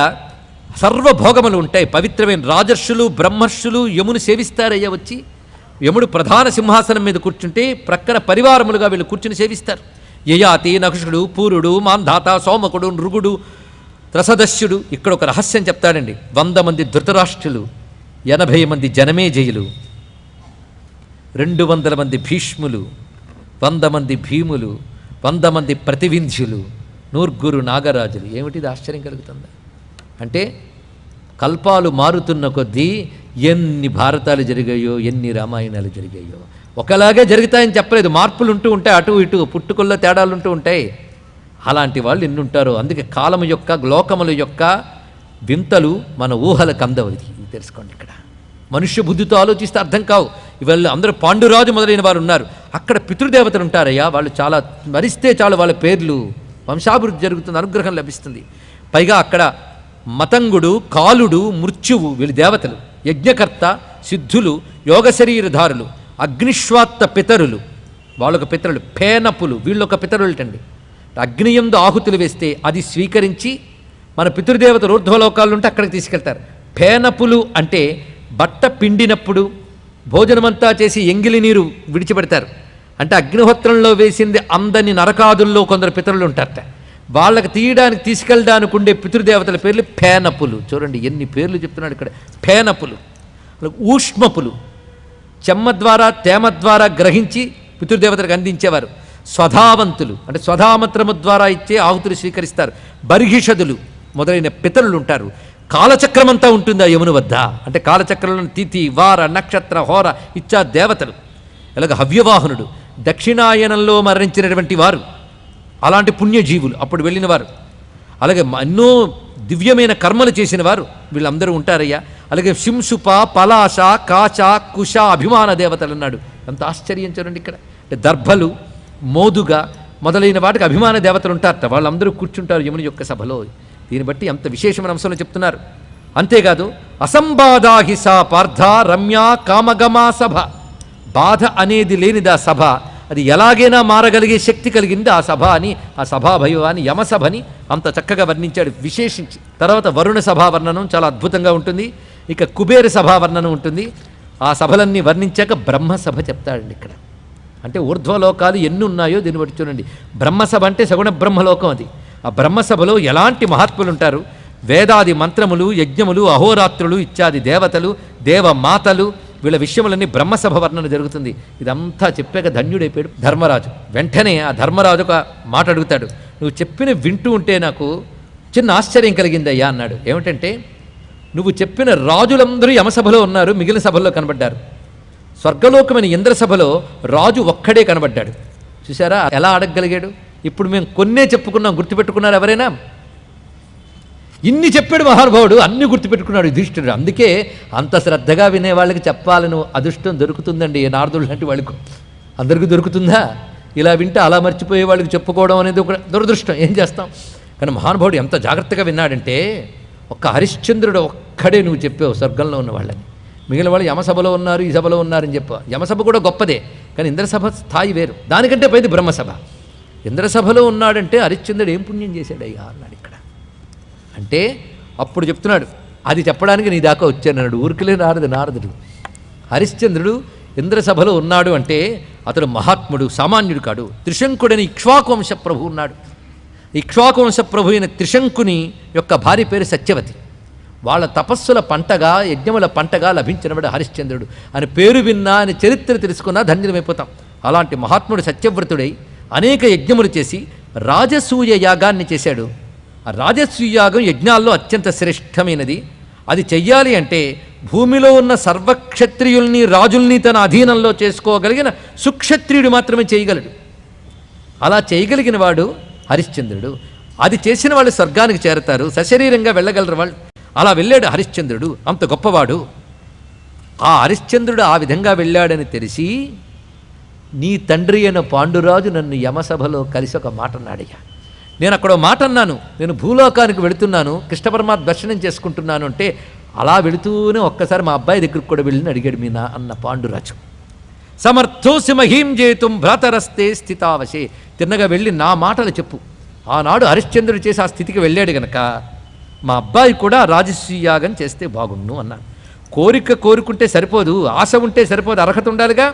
సర్వభోగములు ఉంటాయి. పవిత్రమైన రాజర్షులు బ్రహ్మర్షులు యముని సేవిస్తారయ్యా వచ్చి. యముడు ప్రధాన సింహాసనం మీద కూర్చుంటే ప్రక్కన పరివారములుగా వీళ్ళు కూర్చుని సేవిస్తారు. యయాతి నకుషుడు పూరుడు మాంధాత సోమకుడు నృగుడు త్రసదస్యుడు. ఇక్కడ ఒక రహస్యం చెప్తాడండి. 100 మంది ధృతరాష్ట్రులు, 80 మంది జనమేజయులు, 200 మంది భీష్ములు, 100 మంది భీములు, 100 మంది ప్రతివింధ్యులు, 100 నాగరాజులు. ఏమిటిది ఆశ్చర్యం కలుగుతుందా? అంటే కల్పాలు మారుతున్న కొద్దీ ఎన్ని భారతాలు జరిగాయో ఎన్ని రామాయణాలు జరిగాయో. ఒకలాగే జరుగుతాయని చెప్పలేదు, మార్పులు ఉంటూ ఉంటాయి, అటు ఇటు పుట్టుకల్లో తేడాలు ఉంటూ ఉంటాయి. అలాంటి వాళ్ళు ఎన్ని ఉంటారో. అందుకే కాలము యొక్క లోకముల యొక్క వింతలు మన ఊహలకు అందవది. ఇది తెలుసుకోండి. ఇక్కడ మనుష్య బుద్ధితో ఆలోచిస్తే అర్థం కావు. ఇవాళ అందరూ పాండురాజు మొదలైన వారు ఉన్నారు. అక్కడ పితృదేవతలు ఉంటారయ్యా. వాళ్ళు చాలా మరిస్తే చాలు వాళ్ళ పేర్లు వంశాభివృద్ధి జరుగుతుంది, అనుగ్రహం లభిస్తుంది. పైగా అక్కడ మతంగుడు, కాలుడు, మృత్యువు వీళ్ళు దేవతలు, యజ్ఞకర్త, సిద్ధులు, యోగ శరీరధారులు, అగ్నిశ్వాత్త పితరులు, వాళ్ళొక పితరులు, పేనపులు వీళ్ళొక పితరులటండి. అగ్నియందు ఆహుతులు వేస్తే అది స్వీకరించి మన పితృదేవతలు ఊర్ధ్వలోకాలు ఉంటే అక్కడికి తీసుకెళ్తారు. పేనపులు అంటే బట్ట పిండినప్పుడు భోజనమంతా చేసి ఎంగిలి నీరు విడిచిపెడతారు. అంటే అగ్నిహోత్రంలో వేసింది అందని నరకాదుల్లో కొందరు పితరులు ఉంటారట. వాళ్ళకి తీయడానికి తీసుకెళ్ళడానికి ఉండే పితృదేవతల పేర్లు పేనపులు. చూడండి ఎన్ని పేర్లు చెప్తున్నాడు ఇక్కడ. పేనపులు, ఊష్మపులు, చెమ్మ ద్వారా తేమ ద్వారా గ్రహించి పితృదేవతలకు అందించేవారు. స్వధావంతులు అంటే స్వధామత్రము ద్వారా ఇచ్చే ఆహుతులు స్వీకరిస్తారు. బర్హిషదులు మొదలైన పితరులు ఉంటారు. కాలచక్రమంతా ఉంటుంది ఆ యముని వద్ద. అంటే కాలచక్రంలో తిథి వార నక్షత్ర హోర ఇచ్చా దేవతలు. అలాగే హవ్యవాహనుడు, దక్షిణాయనంలో మరణించినటువంటి వారు, అలాంటి పుణ్యజీవులు అప్పుడు వెళ్ళిన వారు. అలాగే ఎన్నో దివ్యమైన కర్మలు చేసిన వారు వీళ్ళందరూ ఉంటారయ్యా. అలాగే శింసుప, పలాశ, కాచ, కుశ అభిమాన దేవతలు అన్నాడు. ఎంత ఆశ్చర్యం చూడండి ఇక్కడ. అంటే దర్భలు, మోదుగా మొదలైన వాటికి అభిమాన దేవతలు ఉంటారట. వాళ్ళందరూ కూర్చుంటారు యముని యొక్క సభలో. దీన్ని బట్టి అంత విశేషమైన అంశంలో చెప్తున్నారు. అంతేకాదు అసంబాధాహిసా పార్థ రమ్యా కామగమా సభ. బాధ అనేది లేనిదా సభ, అది ఎలాగైనా మారగలిగే శక్తి కలిగింది ఆ సభ అని, ఆ సభాభైవాన్ని యమసభని అంత చక్కగా వర్ణించాడు విశేషించి. తర్వాత వరుణ సభా వర్ణనం చాలా అద్భుతంగా ఉంటుంది. ఇక కుబేర సభా వర్ణనం ఉంటుంది. ఆ సభలన్నీ వర్ణించాక బ్రహ్మసభ చెప్తాడండి ఇక్కడ. అంటే ఊర్ధ్వలోకాలు ఎన్ని ఉన్నాయో దీన్ని బట్టి చూడండి. బ్రహ్మసభ అంటే సగుణ బ్రహ్మలోకం అది. ఆ బ్రహ్మసభలో ఎలాంటి మహాత్ములు ఉంటారు. వేదాది మంత్రములు, యజ్ఞములు, అహోరాత్రులు ఇత్యాది దేవతలు, దేవమాతలు వీళ్ళ విషయములన్నీ బ్రహ్మసభ వర్ణన జరుగుతుంది. ఇదంతా చెప్పాక ధన్యుడైపోయాడు ధర్మరాజు. వెంటనే ఆ ధర్మరాజు ఒక మాట అడుగుతాడు. నువ్వు చెప్పిన వింటూ ఉంటే నాకు చిన్న ఆశ్చర్యం కలిగిందయ్యా అన్నాడు. ఏమిటంటే నువ్వు చెప్పిన రాజులందరూ యమసభలో ఉన్నారు, మిగిలిన సభల్లో కనబడ్డారు. స్వర్గలోకమైన ఇంద్రసభలో రాజు ఒక్కడే కనబడ్డాడు. చూసారా ఎలా అడగగలిగాడు? ఇప్పుడు మేము కొన్నే చెప్పుకున్నాం, గుర్తుపెట్టుకున్నారు ఎవరైనా? ఇన్ని చెప్పాడు మహానుభావుడు, అన్ని గుర్తుపెట్టుకున్నాడు యుధిష్ఠిరుడు. అందుకే అంత శ్రద్ధగా వినే వాళ్ళకి చెప్పాలని అదృష్టం దొరుకుతుందండి. ఏ నారదుడు లాంటి వాళ్ళకు అందరికీ దొరుకుతుందా? ఇలా వింటే అలా మర్చిపోయే వాళ్ళకి చెప్పుకోవడం అనేది ఒక దురదృష్టం. ఏం చేస్తాం? కానీ మహానుభావుడు ఎంత జాగ్రత్తగా విన్నాడంటే, ఒక్క హరిశ్చంద్రుడు ఒక్కడే నువ్వు చెప్పావు స్వర్గంలో ఉన్న వాళ్ళని, మిగిలిన వాళ్ళు యమసభలో ఉన్నారు, ఈ సభలో ఉన్నారని చెప్పావు. యమసభ కూడా గొప్పదే, కానీ ఇంద్రసభ స్థాయి వేరు. దానికంటే పైది బ్రహ్మసభ. ఇంద్రసభలో ఉన్నాడంటే హరిశ్చంద్రుడు ఏం పుణ్యం చేశాడయ్యా అన్నాడు ఇక్కడ. అంటే అప్పుడు చెప్తున్నాడు, అది చెప్పడానికి నీ దాకా వచ్చానన్నాడు. ఊరికిలే నారదుడు. హరిశ్చంద్రుడు ఇంద్రసభలో ఉన్నాడు అంటే అతడు మహాత్ముడు, సామాన్యుడు కాడు. త్రిశంకుడని ఇక్ష్వాకువంశ ప్రభు ఉన్నాడు. ఇక్ష్వాకువంశ ప్రభు అయిన త్రిశంకుని యొక్క భార్య పేరు సత్యవతి. వాళ్ళ తపస్సుల పంటగా, యజ్ఞముల పంటగా లభించినవాడు హరిశ్చంద్రుడు అని పేరు విన్నా, అని చరిత్ర తెలుసుకున్నా ధన్యులమైపోతాం. అలాంటి మహాత్ముడు సత్యవ్రతుడై అనేక యజ్ఞములు చేసి రాజసూయ యాగాన్ని చేశాడు. ఆ రాజసూయ యాగం యజ్ఞాల్లో అత్యంత శ్రేష్టమైనది. అది చెయ్యాలి అంటే భూమిలో ఉన్న సర్వక్షత్రియుల్ని, రాజుల్ని తన అధీనంలో చేసుకోగలిగిన సుక్షత్రియుడు మాత్రమే చేయగలడు. అలా చేయగలిగిన వాడు హరిశ్చంద్రుడు. అది చేసిన వాళ్ళు స్వర్గానికి చేరతారు, సశరీరంగా వెళ్ళగలరు వాళ్ళు. అలా వెళ్ళాడు హరిశ్చంద్రుడు, అంత గొప్పవాడు. ఆ హరిశ్చంద్రుడు ఆ విధంగా వెళ్ళాడని తెలిసి నీ తండ్రి అయిన పాండురాజు నన్ను యమసభలో కలిసి ఒక మాట అన్నాడయ్యా. నేను అక్కడ మాట అన్నాను, నేను భూలోకానికి వెళుతున్నాను, కృష్ణ పరమాత్మ దర్శనం చేసుకుంటున్నాను అంటే అలా వెళుతూనే ఒక్కసారి మా అబ్బాయి దగ్గరికి కూడా వెళ్ళి అడిగాడు మీనా అన్న పాండురాజు. సమర్థోసి మహీం జేతుం భ్రాతరస్తే స్థితావశే. తిన్నగా వెళ్ళి నా మాటలు చెప్పు. ఆనాడు హరిశ్చంద్రుడు చేసి ఆ స్థితికి వెళ్ళాడు గనక మా అబ్బాయి కూడా రాజసూయాగం చేస్తే బాగుండు అన్నాను. కోరుకుంటే సరిపోదు, ఆశ ఉంటే సరిపోదు, అర్హత ఉండాలిగా.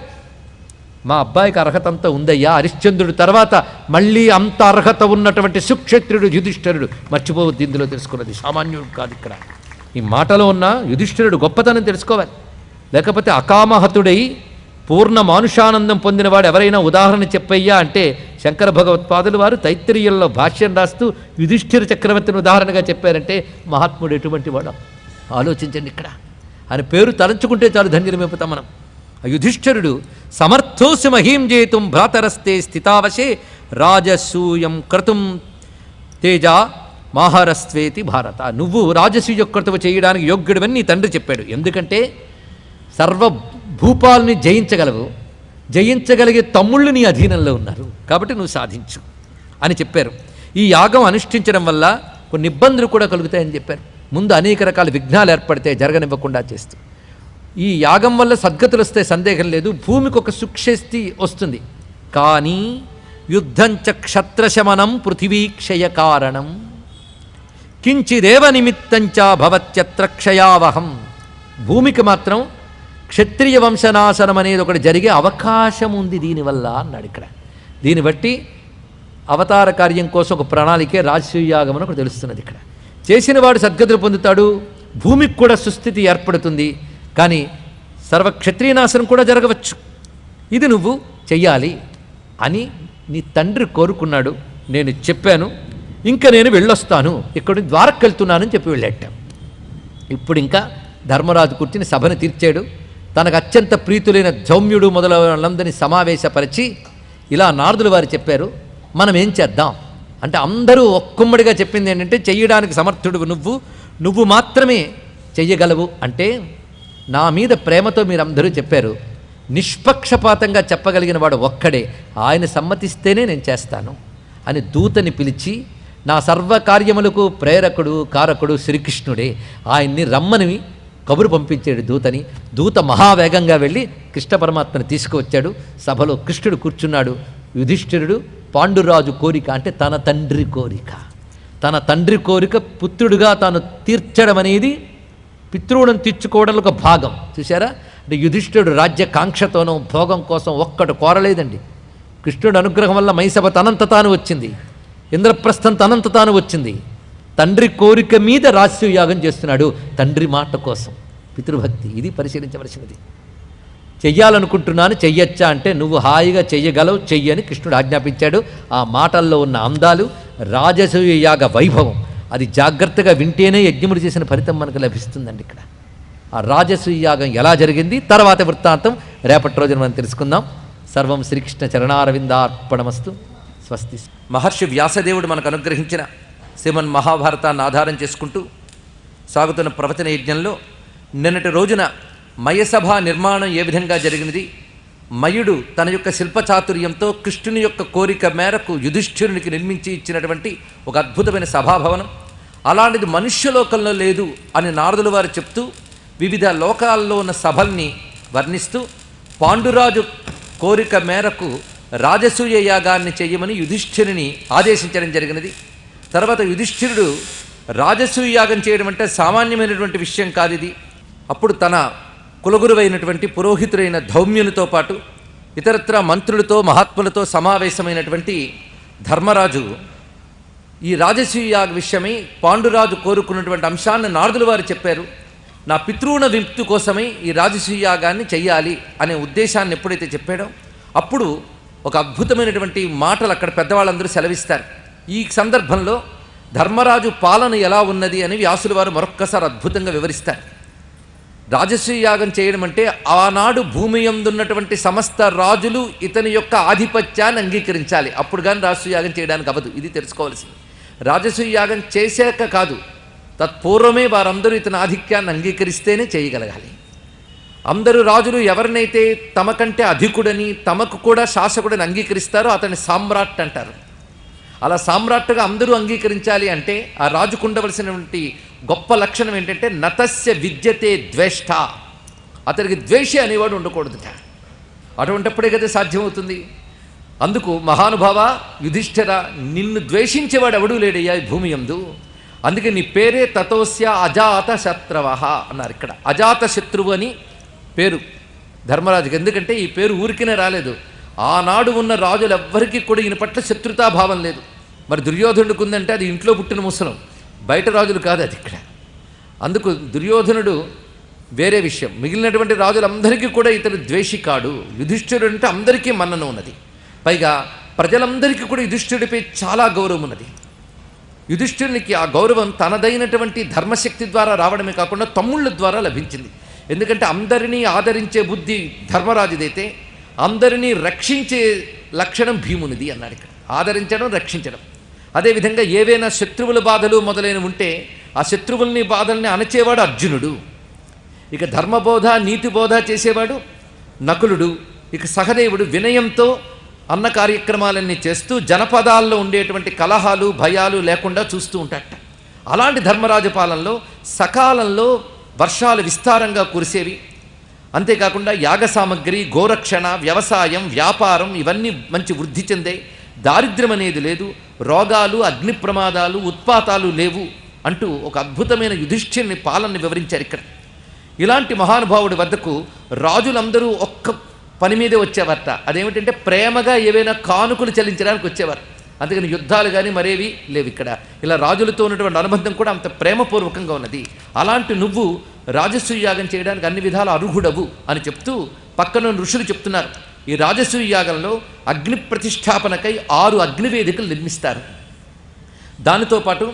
మా అబ్బాయికి అర్హత అంతా ఉందయ్యా. హరిశ్చంద్రుడు తర్వాత మళ్ళీ అంత అర్హత ఉన్నటువంటి సుక్షత్రుడు యుధిష్ఠిరుడు. మర్చిపోవద్దు, ఇందులో తెలుసుకున్నది సామాన్యుడు కాదు. ఇక్కడ ఈ మాటలో ఉన్న యుధిష్ఠిరుడు గొప్పతనం తెలుసుకోవాలి. లేకపోతే అకామహతుడై పూర్ణ మానుషానందం పొందినవాడు ఎవరైనా ఉదాహరణ చెప్పయ్యా అంటే శంకర భగవత్పాదులు వారు తైత్తిరీయంలో భాష్యం రాస్తూ యుధిష్ఠిర చక్రవర్తిని ఉదాహరణగా చెప్పారంటే మహాత్ముడు ఎటువంటి వాడు ఆలోచించండి. ఇక్కడ ఆయన పేరు తలంచుకుంటే చాలు ధన్యులమైపోతాం మనం. ఆ యుధిష్ఠిరుడు సమర్థోసి మహీం జేతుం భ్రాతరస్తే స్థితావశే రాజసూయం క్రతుం తేజ మాహరస్వేతి భారత. నువ్వు రాజసూయ క్రతువు చేయడానికి యోగ్యుడవని నీ తండ్రి చెప్పాడు. ఎందుకంటే సర్వ భూపాలని జయించగలవు, జయించగలిగే తమ్ముళ్ళు నీ అధీనంలో ఉన్నారు, కాబట్టి నువ్వు సాధించు అని చెప్పారు. ఈ యాగం అనుష్ఠించడం వల్ల కొన్ని ఇబ్బందులు కూడా కలుగుతాయని చెప్పారు. ముందు అనేక రకాల విఘ్నాలు ఏర్పడితే జరగనివ్వకుండా చేస్తూ, ఈ యాగం వల్ల సద్గతులు వస్తే సందేహం లేదు, భూమికి ఒక సుక్షేస్తి వస్తుంది. కానీ యుద్ధంచ క్షత్రశమనం పృథివీ క్షయ కారణం కించిదేవ నిమిత్తంచ భవత్యత్ర క్షయావహం. భూమికి మాత్రం క్షత్రియ వంశనాశనం అనేది ఒకటి జరిగే అవకాశం ఉంది దీనివల్ల అన్నాడు. ఇక్కడ దీన్ని బట్టి అవతార కార్యం కోసం ఒక ప్రణాళికే రాజసూయాగం అని ఒకటి తెలుస్తున్నది. ఇక్కడ చేసిన వాడు సద్గతులు పొందుతాడు, భూమికి కూడా సుస్థితి ఏర్పడుతుంది, కానీ సర్వక్షత్రియనాశనం కూడా జరగవచ్చు. ఇది నువ్వు చెయ్యాలి అని నీ తండ్రి కోరుకున్నాడు. నేను చెప్పాను, ఇంకా నేను వెళ్ళొస్తాను, ఇక్కడి ద్వారకు వెళ్తున్నానని చెప్పి వెళ్ళాట. ఇప్పుడు ఇంకా ధర్మరాజు కూర్చుని సభను తీర్చాడు. తనకు అత్యంత ప్రీతులైన ధౌమ్యుడు మొదలైన వాళ్ళందరినీ సమావేశపరిచి ఇలా నారదులు వారు చెప్పారు, మనం ఏం చేద్దాం అంటే అందరూ ఒక్కమ్మడిగా చెప్పింది ఏంటంటే చెయ్యడానికి సమర్థుడు నువ్వు మాత్రమే చెయ్యగలవు అంటే నా మీద ప్రేమతో మీరందరూ చెప్పారు, నిష్పక్షపాతంగా చెప్పగలిగిన వాడు ఒక్కడే, ఆయన సమ్మతిస్తేనే నేను చేస్తాను అని దూతని పిలిచి, నా సర్వకార్యములకు ప్రేరకుడు కారకుడు శ్రీకృష్ణుడే, ఆయన్ని రమ్మని కబురు పంపించాడు దూతని. దూత మహావేగంగా వెళ్ళి కృష్ణ పరమాత్మని తీసుకువచ్చాడు. సభలో కృష్ణుడు కూర్చున్నాడు. యుధిష్ఠిరుడు పాండురాజు కోరిక అంటే తన తండ్రి కోరిక పుత్రుడిగా తాను తీర్చడం అనేది పితృణం తీర్చుకోవడంలో ఒక భాగం. చూసారా, అంటే యుధిష్ఠిరుడు రాజ్యకాంక్షతోనూ భోగం కోసం ఒక్కటి కోరలేదండి. కృష్ణుడు అనుగ్రహం వల్ల మైసభ తనంత తాను వచ్చింది, ఇంద్రప్రస్థం తనంత తాను వచ్చింది. తండ్రి కోరిక మీద రాజసూయాగం చేస్తున్నాడు, తండ్రి మాట కోసం, పితృభక్తి. ఇది పరిశీలించవలసినది. చెయ్యాలనుకుంటున్నాను, చెయ్యొచ్చా అంటే నువ్వు హాయిగా చెయ్యగలవు, చెయ్యని కృష్ణుడు ఆజ్ఞాపించాడు. ఆ మాటల్లో ఉన్న అందాలు, రాజసూయాగ వైభవం, అది జాగ్రత్తగా వింటేనే యజ్ఞముడు చేసిన ఫలితం మనకు లభిస్తుందండి. ఇక్కడ ఆ రాజసూయాగం ఎలా జరిగింది తర్వాత వృత్తాంతం రేపటి రోజున మనం తెలుసుకుందాం. సర్వం శ్రీకృష్ణ చరణారవిందార్పణమస్తు. స్వస్తి. మహర్షి వ్యాసదేవుడు మనకు అనుగ్రహించిన శ్రీమన్ మహాభారతాన్ని ఆధారం చేసుకుంటూ సాగుతున్న ప్రవచన యజ్ఞంలో నిన్నటి రోజున మయసభ నిర్మాణం ఏ విధంగా జరిగినది, మయుడు తన యొక్క శిల్పచాతుర్యంతో కృష్ణుని యొక్క కోరిక మేరకు యుధిష్ఠిరునికి నిర్మించి ఇచ్చినటువంటి ఒక అద్భుతమైన సభాభవనం, అలాంటిది మనుష్యలోకంలో లేదు అని నారదుల వారు చెప్తూ వివిధ లోకాల్లో ఉన్న సభల్ని వర్ణిస్తూ పాండురాజు కోరిక మేరకు రాజసూయ యాగాన్ని చేయమని యుధిష్ఠిరుని ఆదేశించడం జరిగినది. తర్వాత యుధిష్ఠిరుడు రాజసూయ యాగం చేయడం అంటే సామాన్యమైనటువంటి విషయం కాదు ఇది. అప్పుడు తన కులగురువైనటువంటి పురోహితుడైన ధౌమ్యునితో పాటు ఇతరత్ర మంత్రులతో మహాత్ములతో సమావేశమైనటువంటి ధర్మరాజు ఈ రాజసూయ యాగ విషయమై పాండురాజు కోరుకున్నటువంటి అంశాన్ని నారదుల వారు చెప్పారు. నా పితృణ విముక్తి కోసమై ఈ రాజసూయ యాగాన్ని చెయ్యాలి అనే ఉద్దేశాన్ని ఎప్పుడైతే చెప్పాడో అప్పుడు ఒక అద్భుతమైనటువంటి మాటలు అక్కడ పెద్దవాళ్ళందరూ సెలవిస్తారు. ఈ సందర్భంలో ధర్మరాజు పాలన ఎలా ఉన్నది అని వ్యాసుల వారు మరొక్కసారి అద్భుతంగా వివరిస్తారు. రాజసూయ యాగం చేయడం అంటే ఆనాడు భూమి యందున్నటువంటి సమస్త రాజులు ఇతని యొక్క ఆధిపత్యాన్ని అంగీకరించాలి, అప్పుడు కానీ రాజసూయ యాగం చేయడానికి అవ్వదు. ఇది తెలుసుకోవాల్సింది. రాజసూయ యాగం చేశాక కాదు, తత్పూర్వమే వారందరూ ఇతని ఆధిక్యాన్ని అంగీకరిస్తేనే చేయగలగాలి. అందరూ రాజులు ఎవరినైతే తమ కంటే అధికుడని తమకు కూడా శాసకుడని అంగీకరిస్తారో అతని సామ్రాట్ అంటారు. అలా సామ్రాట్టుగా అందరూ అంగీకరించాలి అంటే ఆ రాజుకు ఉండవలసినటువంటి గొప్ప లక్షణం ఏంటంటే నతస్య విద్యతే ద్వేష్ట, అతనికి ద్వేషి అనేవాడు ఉండకూడదుట. అటువంటిప్పుడే కదా సాధ్యమవుతుంది. అందుకు మహానుభావ యుధిష్ఠిర, నిన్ను ద్వేషించేవాడు ఎవడూ లేడయ్యా ఈ భూమి యందు. అందుకే నీ పేరే తతోస్య అజాత శత్రవ అన్నారు. ఇక్కడ అజాత శత్రువు అని పేరు ధర్మరాజుకి. ఎందుకంటే ఈ పేరు ఊరికినే రాలేదు. ఆనాడు ఉన్న రాజులు ఎవ్వరికీ కూడా ఈయన పట్ల శత్రుతాభావం లేదు. మరి దుర్యోధనుడికి ఉందంటే అది ఇంట్లో పుట్టిన ముసలం, బయట రాజులు కాదు అది ఇక్కడ. అందుకు దుర్యోధనుడు వేరే విషయం. మిగిలినటువంటి రాజులందరికీ కూడా ఇతడు ద్వేషి కాడు. యుధిష్ఠిరుడు అంటే అందరికీ మన్నన ఉన్నది. పైగా ప్రజలందరికీ కూడా యుధిష్ఠిరుడిపై చాలా గౌరవం ఉన్నది. యుధిష్ఠిరునికి ఆ గౌరవం తనదైనటువంటి ధర్మశక్తి ద్వారా రావడమే కాకుండా తమ్ముళ్ళ ద్వారా లభించింది. ఎందుకంటే అందరినీ ఆదరించే బుద్ధి ధర్మరాజుదైతే అందరినీ రక్షించే లక్షణం భీమునిది అన్నాడు ఇక్కడ. ఆదరించడం, రక్షించడం. అదేవిధంగా ఏవైనా శత్రువుల బాధలు మొదలైన ఉంటే ఆ శత్రువుల్ని బాధల్ని అణచేవాడు అర్జునుడు. ఇక ధర్మబోధ నీతిబోధ చేసేవాడు నకులుడు. ఇక సహదేవుడు వినయంతో అన్న కార్యక్రమాలన్నీ చేస్తూ జనపదాల్లో ఉండేటువంటి కలహాలు భయాలు లేకుండా చూస్తూ ఉంటాడట. అలాంటి ధర్మరాజు పాలనలో సకాలంలో వర్షాలు విస్తారంగా కురిసేవి. అంతేకాకుండా యాగ సామగ్రి, గోరక్షణ, వ్యవసాయం, వ్యాపారం ఇవన్నీ మంచి వృద్ధి చెందే. దారిద్ర్యం అనేది లేదు, రోగాలు, అగ్ని ప్రమాదాలు, ఉత్పాతాలు లేవు అంటూ ఒక అద్భుతమైన యుధిష్ఠిరుని పాలనని వివరించారు ఇక్కడ. ఇలాంటి మహానుభావుడి వద్దకు రాజులందరూ ఒక్క పని మీదే వచ్చేవారట. అదేమిటంటే ప్రేమగా ఏవైనా కానుకలు చెల్లించడానికి వచ్చేవారు. అందుకని యుద్ధాలు కానీ మరేవి లేవు ఇక్కడ. ఇలా రాజులతో ఉన్నటువంటి అనుబంధం కూడా అంత ప్రేమపూర్వకంగా ఉన్నది. అలాంటి నువ్వు రాజసూయ యాగం చేయడానికి అన్ని విధాల అర్హుడవు అని చెప్తూ పక్కన ఋషులు చెప్తున్నారు. ఈ రాజసూయ యాగంలో అగ్ని ప్రతిష్టాపనకై 6 అగ్నివేదికలు నిర్మిస్తారు. దానితో పాటు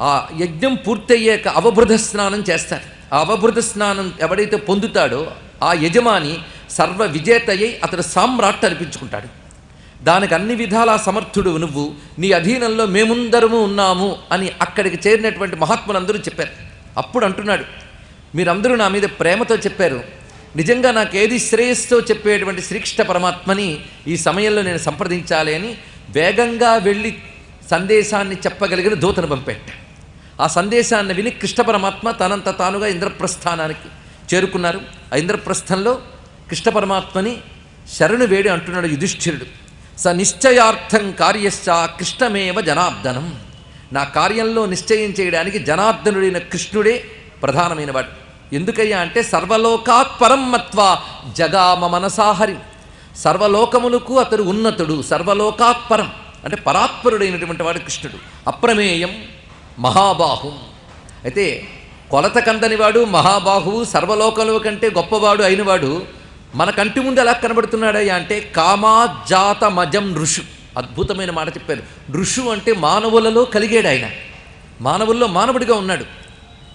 ఆ యజ్ఞం పూర్తయ్యాక అవబృధ స్నానం చేస్తారు. ఆ అవబృధ స్నానం ఎవడైతే పొందుతాడో ఆ యజమాని సర్వ విజేతయ్యి అతడు సామ్రాట్ అనిపించుకుంటాడు. దానికి అన్ని విధాల సమర్థుడు నువ్వు, నీ అధీనంలో మేముందరము ఉన్నాము అని అక్కడికి చేరినటువంటి మహాత్ములందరూ చెప్పారు. అప్పుడు అంటున్నాడు, మీరందరూ నా మీద ప్రేమతో చెప్పారు, నిజంగా నాకు ఏది శ్రేయస్తో చెప్పేటువంటి శ్రీకృష్ణ పరమాత్మని ఈ సమయంలో నేను సంప్రదించాలి అని వేగంగా వెళ్ళి సందేశాన్ని చెప్పగలిగిన దూతను పంపెట్ట. ఆ సందేశాన్ని విని కృష్ణ పరమాత్మ తనంత తానుగా ఇంద్రప్రస్థానానికి చేరుకున్నారు. ఆ ఇంద్రప్రస్థంలో కృష్ణ పరమాత్మని శరణు వేడి అంటున్నాడు యుధిష్ఠిరుడు. స నిశ్చయార్థం కార్యశ్చ కృష్ణమేవ జనార్దనం. నా కార్యంలో నిశ్చయం చేయడానికి జనార్దనుడైన కృష్ణుడే ప్రధానమైనవాడు. ఎందుకయ్యా అంటే సర్వలోకాత్ పరం మత్వా జగామ మనసాహరి. సర్వలోకములకు అతడు ఉన్నతుడు. సర్వలోకాత్ పరం అంటే పరాత్పరుడైనటువంటి వాడు కృష్ణుడు. అప్రమేయం మహాబాహుం. అయితే కొలత కందనివాడు మహాబాహువు, సర్వలోకముల కంటే గొప్పవాడు అయినవాడు మన కంటి ముందు ఎలా కనబడుతున్నాడయ్యా అంటే కామాజాతమజం ఋషు. అద్భుతమైన మాట చెప్పారు. ఋషు అంటే మానవులలో కలిగాడు. ఆయన మానవుల్లో మానవుడిగా ఉన్నాడు,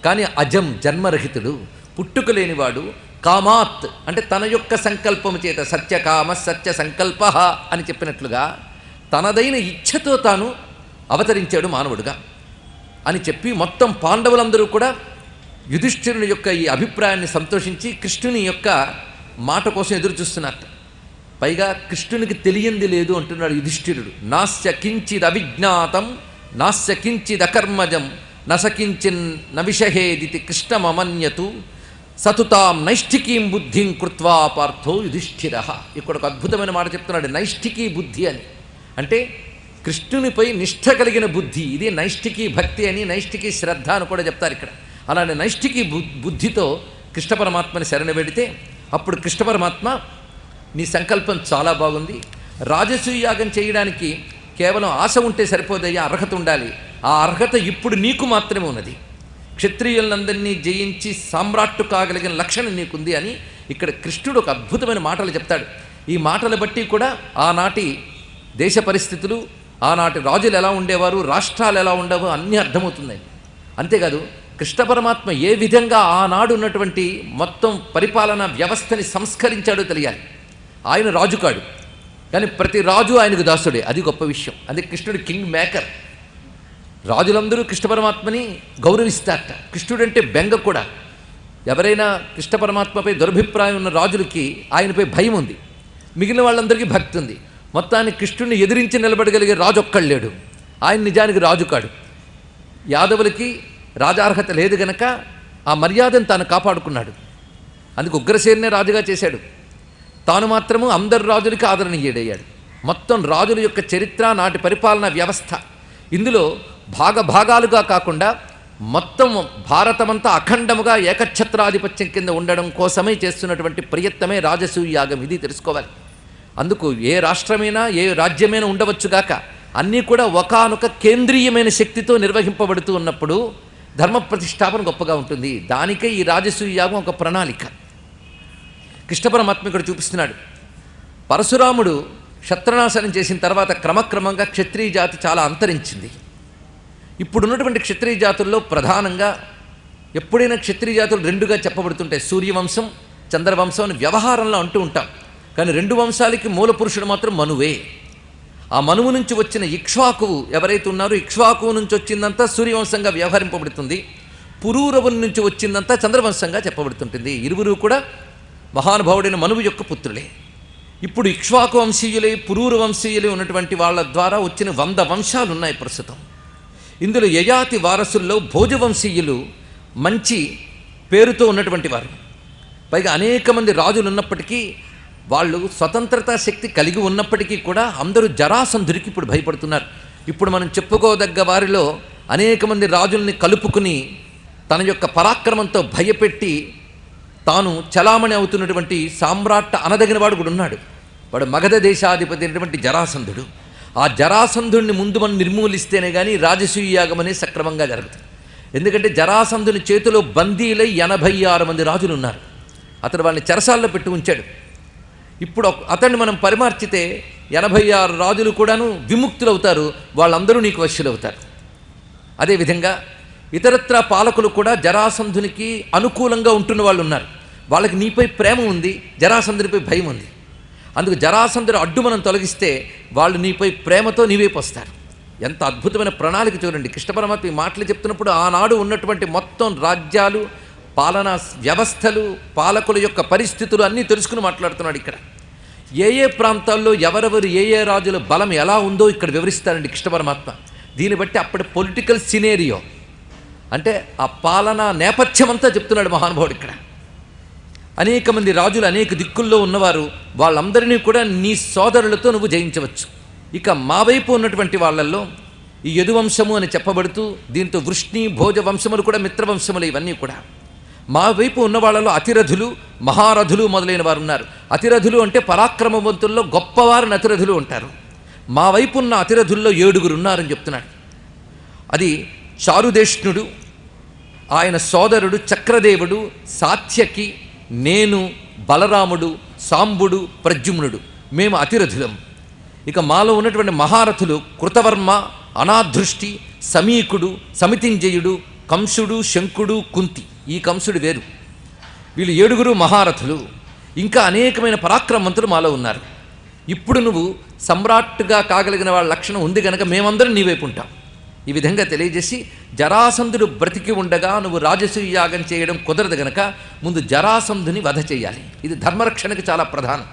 కానీ అజం జన్మరహితుడు, పుట్టుక లేనివాడు. కామాత్ అంటే తన యొక్క సంకల్పము చేత, సత్యకామ సత్య సంకల్ప అని చెప్పినట్లుగా తనదైన ఇచ్ఛతో తాను అవతరించాడు మానవుడుగా అని చెప్పి మొత్తం పాండవులందరూ కూడా యుధిష్ఠిరుని యొక్క ఈ అభిప్రాయాన్ని సంతోషించి కృష్ణుని యొక్క మాట కోసం ఎదురు చూస్తున్నట్టు. పైగా కృష్ణునికి తెలియంది లేదు అంటున్నాడు యుధిష్ఠిరుడు. నాస్య కించిద్ అవిజ్ఞాతం నాస్య కించిద్ అకర్మజం నసకించిన్ నవిషహేదితి కృష్ణమమన్యతు సతుతాం నైష్ఠికీం బుద్ధిం కృత్వా పార్థో యుధిష్ఠిర. ఇక్కడ ఒక అద్భుతమైన మాట చెప్తున్నాడు, నైష్ఠికీ బుద్ధి అని. అంటే కృష్ణునిపై నిష్ఠ కలిగిన బుద్ధి, ఇది నైష్ఠికీ భక్తి అని, నైష్ఠికీ శ్రద్ధ అని కూడా చెప్తారు ఇక్కడ. అలాంటి నైష్ఠికీ బుద్ధితో కృష్ణ పరమాత్మని శరణ పెడితే అప్పుడు కృష్ణ పరమాత్మ, నీ సంకల్పం చాలా బాగుంది, రాజసూయ యాగం చేయడానికి కేవలం ఆశ ఉంటే సరిపోదయ్యా, అర్హత ఉండాలి. ఆ అర్హత ఇప్పుడు నీకు మాత్రమే ఉన్నది. క్షత్రియులందరినీ జయించి సామ్రాట్టు కాగలిగిన లక్షణం నీకుంది అని ఇక్కడ కృష్ణుడు ఒక అద్భుతమైన మాటలు చెప్తాడు. ఈ మాటలు బట్టి కూడా ఆనాటి దేశ పరిస్థితులు, ఆనాటి రాజులు ఎలా ఉండేవారు, రాష్ట్రాలు ఎలా ఉండేవో అన్నీ అర్థమవుతున్నాయి. అంతేకాదు కృష్ణ పరమాత్మ ఏ విధంగా ఆనాడు ఉన్నటువంటి మొత్తం పరిపాలనా వ్యవస్థని సంస్కరించాడో తెలియాలి. ఆయన రాజు కాడు, కానీ ప్రతి రాజు ఆయనకు దాసుడే. అది గొప్ప విషయం. అది కృష్ణుడు కింగ్ మేకర్. రాజులందరూ కృష్ణ పరమాత్మని గౌరవిస్తారట. కృష్ణుడంటే బెంగ కూడా. ఎవరైనా కృష్ణ పరమాత్మపై దురభిప్రాయం ఉన్న రాజులకి ఆయనపై భయం ఉంది, మిగిలిన వాళ్ళందరికీ భక్తి ఉంది. మొత్తానికి కృష్ణుడిని ఎదిరించి నిలబడగలిగే రాజు ఒక్కళ్ళేడు. ఆయన నిజానికి రాజు కాడు. యాదవులకి రాజార్హత లేదు గనక ఆ మర్యాదను తాను కాపాడుకున్నాడు. అందుకు ఉగ్రసేనే రాజుగా చేశాడు. తాను మాత్రము అందరు రాజులకి ఆదరణీయుడయ్యాడు. మొత్తం రాజుల యొక్క చరిత్ర, నాటి పరిపాలనా వ్యవస్థ ఇందులో భాగాలుగా కాకుండా మొత్తం భారతమంతా అఖండముగా ఏకఛత్రాధిపత్యం కింద ఉండడం కోసమే చేస్తున్నటువంటి ప్రయత్నమే రాజసూయ యాగం. ఇది తెలుసుకోవాలి. అందుకు ఏ రాష్ట్రమైనా ఏ రాజ్యమైనా ఉండవచ్చుగాక అన్నీ కూడా ఒకానొక కేంద్రీయమైన శక్తితో నిర్వహింపబడుతూ ఉన్నప్పుడు ధర్మ ప్రతిష్టాపన గొప్పగా ఉంటుంది. దానికే ఈ రాజసూయ యాగం ఒక ప్రణాళిక. కృష్ణ పరమాత్మ ఇక్కడ చూపిస్తున్నాడు. పరశురాముడు క్షత్రనాశనం చేసిన తర్వాత క్రమక్రమంగా క్షత్రియ జాతి చాలా అంతరించింది. ఇప్పుడున్నటువంటి క్షత్రియ జాతుల్లో ప్రధానంగా ఎప్పుడైనా క్షత్రియ జాతులు రెండుగా చెప్పబడుతుంటాయి. సూర్యవంశం, చంద్రవంశం అని వ్యవహారంలో అంటూ ఉంటాం. కానీ రెండు వంశాలకి మూల పురుషుడు మాత్రం మనువే. ఆ మనువు నుంచి వచ్చిన ఇక్ష్వాకువు ఎవరైతే ఉన్నారో ఇక్ష్వాకువు నుంచి వచ్చిందంతా సూర్యవంశంగా వ్యవహరింపబడుతుంది. పురూరవుని నుంచి వచ్చిందంతా చంద్రవంశంగా చెప్పబడుతుంటుంది. ఇరువురు కూడా మహానుభావుడైన మనువు యొక్క పుత్రులే. ఇప్పుడు ఇక్ష్వాకు వంశీయులే, పురూరు వంశీయులే ఉన్నటువంటి వాళ్ళ ద్వారా వచ్చిన 100 వంశాలు ఉన్నాయి ప్రస్తుతం. ఇందులో యయాతి వారసుల్లో భోజవంశీయులు మంచి పేరుతో ఉన్నటువంటి వారు. పైగా అనేక మంది రాజులు ఉన్నప్పటికీ వాళ్ళు స్వతంత్రతా శక్తి కలిగి ఉన్నప్పటికీ కూడా అందరూ జరాసంధుడికి ఇప్పుడు భయపడుతున్నారు. ఇప్పుడు మనం చెప్పుకోదగ్గ వారిలో అనేక మంది రాజుల్ని కలుపుకుని తన యొక్క పరాక్రమంతో భయపెట్టి తాను చలామణి అవుతున్నటువంటి సామ్రాట్ అనదగిన వాడు కూడా ఉన్నాడు. వాడు మగధ దేశాధిపతి అయినటువంటి జరాసంధుడు. ఆ జరాసంధుడిని ముందు మనం నిర్మూలిస్తేనే కానీ రాజసూయ యాగం అనేది సక్రమంగా జరుగుతుంది. ఎందుకంటే జరాసంధుని చేతిలో బందీలై 86 మంది రాజులు ఉన్నారు. అతడు వాళ్ళని చెరసాల్లో పెట్టి ఉంచాడు. ఇప్పుడు అతన్ని మనం పరిమార్చితే 86 రాజులు కూడాను విముక్తులవుతారు. వాళ్ళందరూ నీకు వశ్యులవుతారు. అదేవిధంగా ఇతరత్ర పాలకులు కూడా జరాసంధునికి అనుకూలంగా ఉంటున్న వాళ్ళు ఉన్నారు. వాళ్ళకి నీపై ప్రేమ ఉంది, జరాసంధునిపై భయం ఉంది. అందుకు జరాసంధుడు అడ్డు మనం తొలగిస్తే వాళ్ళు నీపై ప్రేమతో నీవైపు వస్తారు. ఎంత అద్భుతమైన ప్రణాళిక చూడండి. కృష్ణ పరమాత్మ ఈ మాటలు చెప్తున్నప్పుడు ఆనాడు ఉన్నటువంటి మొత్తం రాజ్యాలు, పాలనా వ్యవస్థలు, పాలకుల యొక్క పరిస్థితులు అన్నీ తెలుసుకుని మాట్లాడుతున్నాడు. ఇక్కడ ఏ ఏ ప్రాంతాల్లో ఎవరెవరు ఏ ఏ రాజుల బలం ఎలా ఉందో ఇక్కడ వివరిస్తారండి కృష్ణ పరమాత్మ. దీన్ని బట్టి అప్పటి పొలిటికల్ సినేరియో అంటే ఆ పాలనా నేపథ్యం అంతా చెప్తున్నాడు మహానుభావుడు. ఇక్కడ అనేక మంది రాజులు అనేక దిక్కుల్లో ఉన్నవారు, వాళ్ళందరినీ కూడా నీ సోదరులతో నువ్వు జయించవచ్చు. ఇక మా వైపు ఉన్నటువంటి వాళ్ళల్లో ఈ యదువంశము అని చెప్పబడుతూ దీంతో వృష్ణి, భోజ వంశములు కూడా మిత్రవంశములు. ఇవన్నీ కూడా మా వైపు ఉన్న వాళ్ళలో అతిరథులు, మహారథులు మొదలైన వారు ఉన్నారు. అతిరథులు అంటే పరాక్రమవంతుల్లో గొప్పవారిని అతిరథులు ఉంటారు. మా వైపు ఉన్న అతిరథుల్లో 7 ఉన్నారని చెప్తున్నాడు. అది చారుదేష్ణుడు, ఆయన సోదరుడు చక్రదేవుడు, సాత్యకి, నేను, బలరాముడు, సాంబుడు, ప్రద్యుమ్నుడు, మేము అతిరథులం. ఇక మాలో ఉన్నటువంటి మహారథులు కృతవర్మ, అనాధృష్టి, సమీకుడు, సమితింజయుడు, కంసుడు, శంకుడు, కుంతి. ఈ కంసుడు వేరు. వీళ్ళు 7 మహారథులు. ఇంకా అనేకమైన పరాక్రమవంతులు మాలో ఉన్నారు. ఇప్పుడు నువ్వు సమ్రాట్గా కాగలిగిన వాళ్ళ లక్షణం ఉంది కనుక మేమందరం నీ వైపు ఉంటాం. ఈ విధంగా తెలియజేసి జరాసంధుడు బ్రతికి ఉండగా నువ్వు రాజసూయ యాగం చేయడం కుదరదు గనక ముందు జరాసంధుని వధ చేయాలి. ఇది ధర్మరక్షణకి చాలా ప్రధానం.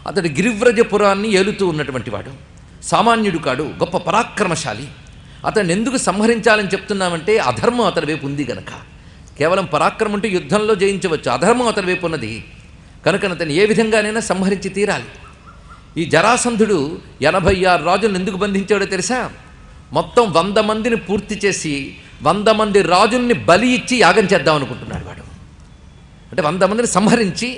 అతడు గిరివ్రజపురాన్ని ఏలుతూ ఉన్నటువంటి వాడు, సామాన్యుడు కాడు, గొప్ప పరాక్రమశాలి. అతన్ని ఎందుకు సంహరించాలని చెప్తున్నామంటే అధర్మం అతని వైపు ఉంది గనక. కేవలం పరాక్రమం అంటే యుద్ధంలో జయించవచ్చు, అధర్మం అతని వైపు ఉన్నది కనుక అతను ఏ విధంగానైనా సంహరించి తీరాలి. ఈ జరాసంధుడు 86 రాజులను ఎందుకు బంధించాడో తెలుసా? మొత్తం 100 మందిని పూర్తి చేసి 100 మంది రాజుల్ని బలి ఇచ్చి యాగం చేద్దాం అనుకుంటున్నాడు వాడు. అంటే 100 మందిని సంహరించి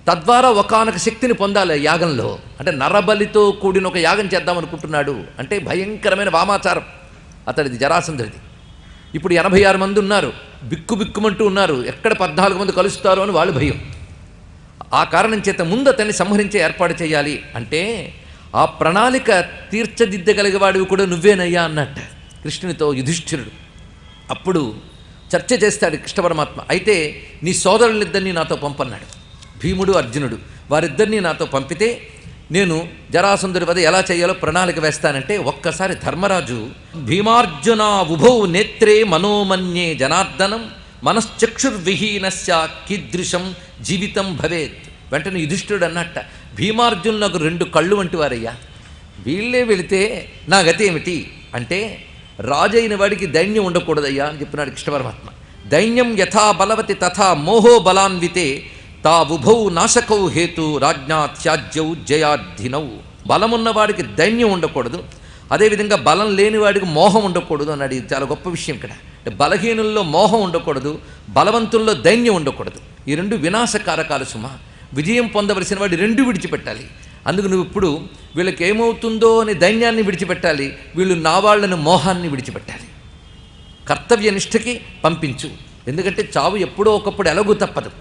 తద్వారా ఒకానొక శక్తిని పొందాలి యాగంలో. అంటే నరబలితో కూడిన ఒక యాగం చేద్దాం అనుకుంటున్నాడు. అంటే భయంకరమైన వామాచారం అతడిది, జరాసంధుడిది. ఇప్పుడు 86 మంది ఉన్నారు, బిక్కుబిక్కుమంటూ ఉన్నారు. ఎక్కడ 14 మంది కలుస్తారో అని వాళ్ళు భయం. ఆ కారణం చేత ముందు అతన్ని సంహరించే ఏర్పాటు చేయాలి. అంటే ఆ ప్రణాళిక తీర్చదిద్దగలిగేవాడివి కూడా నువ్వేనయ్యా అన్నట్ట కృష్ణునితో యుధిష్ఠిరుడు. అప్పుడు చర్చ చేస్తాడు కృష్ణ పరమాత్మ. అయితే నీ సోదరులిద్దరినీ నాతో పంపన్నాడు. భీముడు, అర్జునుడు వారిద్దరినీ నాతో పంపితే నేను జరాసంధుడి వద ఎలా చేయాలో ప్రణాళిక వేస్తానంటే ఒక్కసారి ధర్మరాజు భీమార్జున ఉభౌ నేత్రే మనోమన్యే జనార్దనం మనశ్చక్షుర్విహీనస్య కీదృశం జీవితం భవేత్. వెంటనే యుధిష్ఠిరుడు అన్నట్ట, భీమార్జునులకు 2 కళ్ళు వంటి వారయ్యా. వీళ్ళే వెళితే నా గతి ఏమిటి అంటే, రాజైన వాడికి దైన్యం ఉండకూడదయ్యా అని చెప్పినాడు కృష్ణ పరమాత్మ. దైన్యం యథా బలవతి తథా మోహో బలాన్వితే తా ఉభౌ నాశకౌ హేతు రాజ్ఞా త్యాజ్యౌ జయాధినౌ. బలమున్నవాడికి దైన్యం ఉండకూడదు, అదేవిధంగా బలం లేనివాడికి మోహం ఉండకూడదు అన్నాడు. ఇది చాలా గొప్ప విషయం ఇక్కడ. బలహీనుల్లో మోహం ఉండకూడదు, బలవంతుల్లో దైన్యం ఉండకూడదు. ఈ రెండు వినాశకారకాలు సుమా. విజయం పొందవలసిన వాడి రెండు విడిచిపెట్టాలి. అందుకు నువ్వు ఇప్పుడు వీళ్ళకి ఏమవుతుందో అని దైన్యాన్ని విడిచిపెట్టాలి, వీళ్ళు నా వాళ్ళని మోహాన్ని విడిచిపెట్టాలి. కర్తవ్య నిష్ఠకి పంపించు. ఎందుకంటే చావు ఎప్పుడో ఒకప్పుడు ఎలాగూ తప్పదు.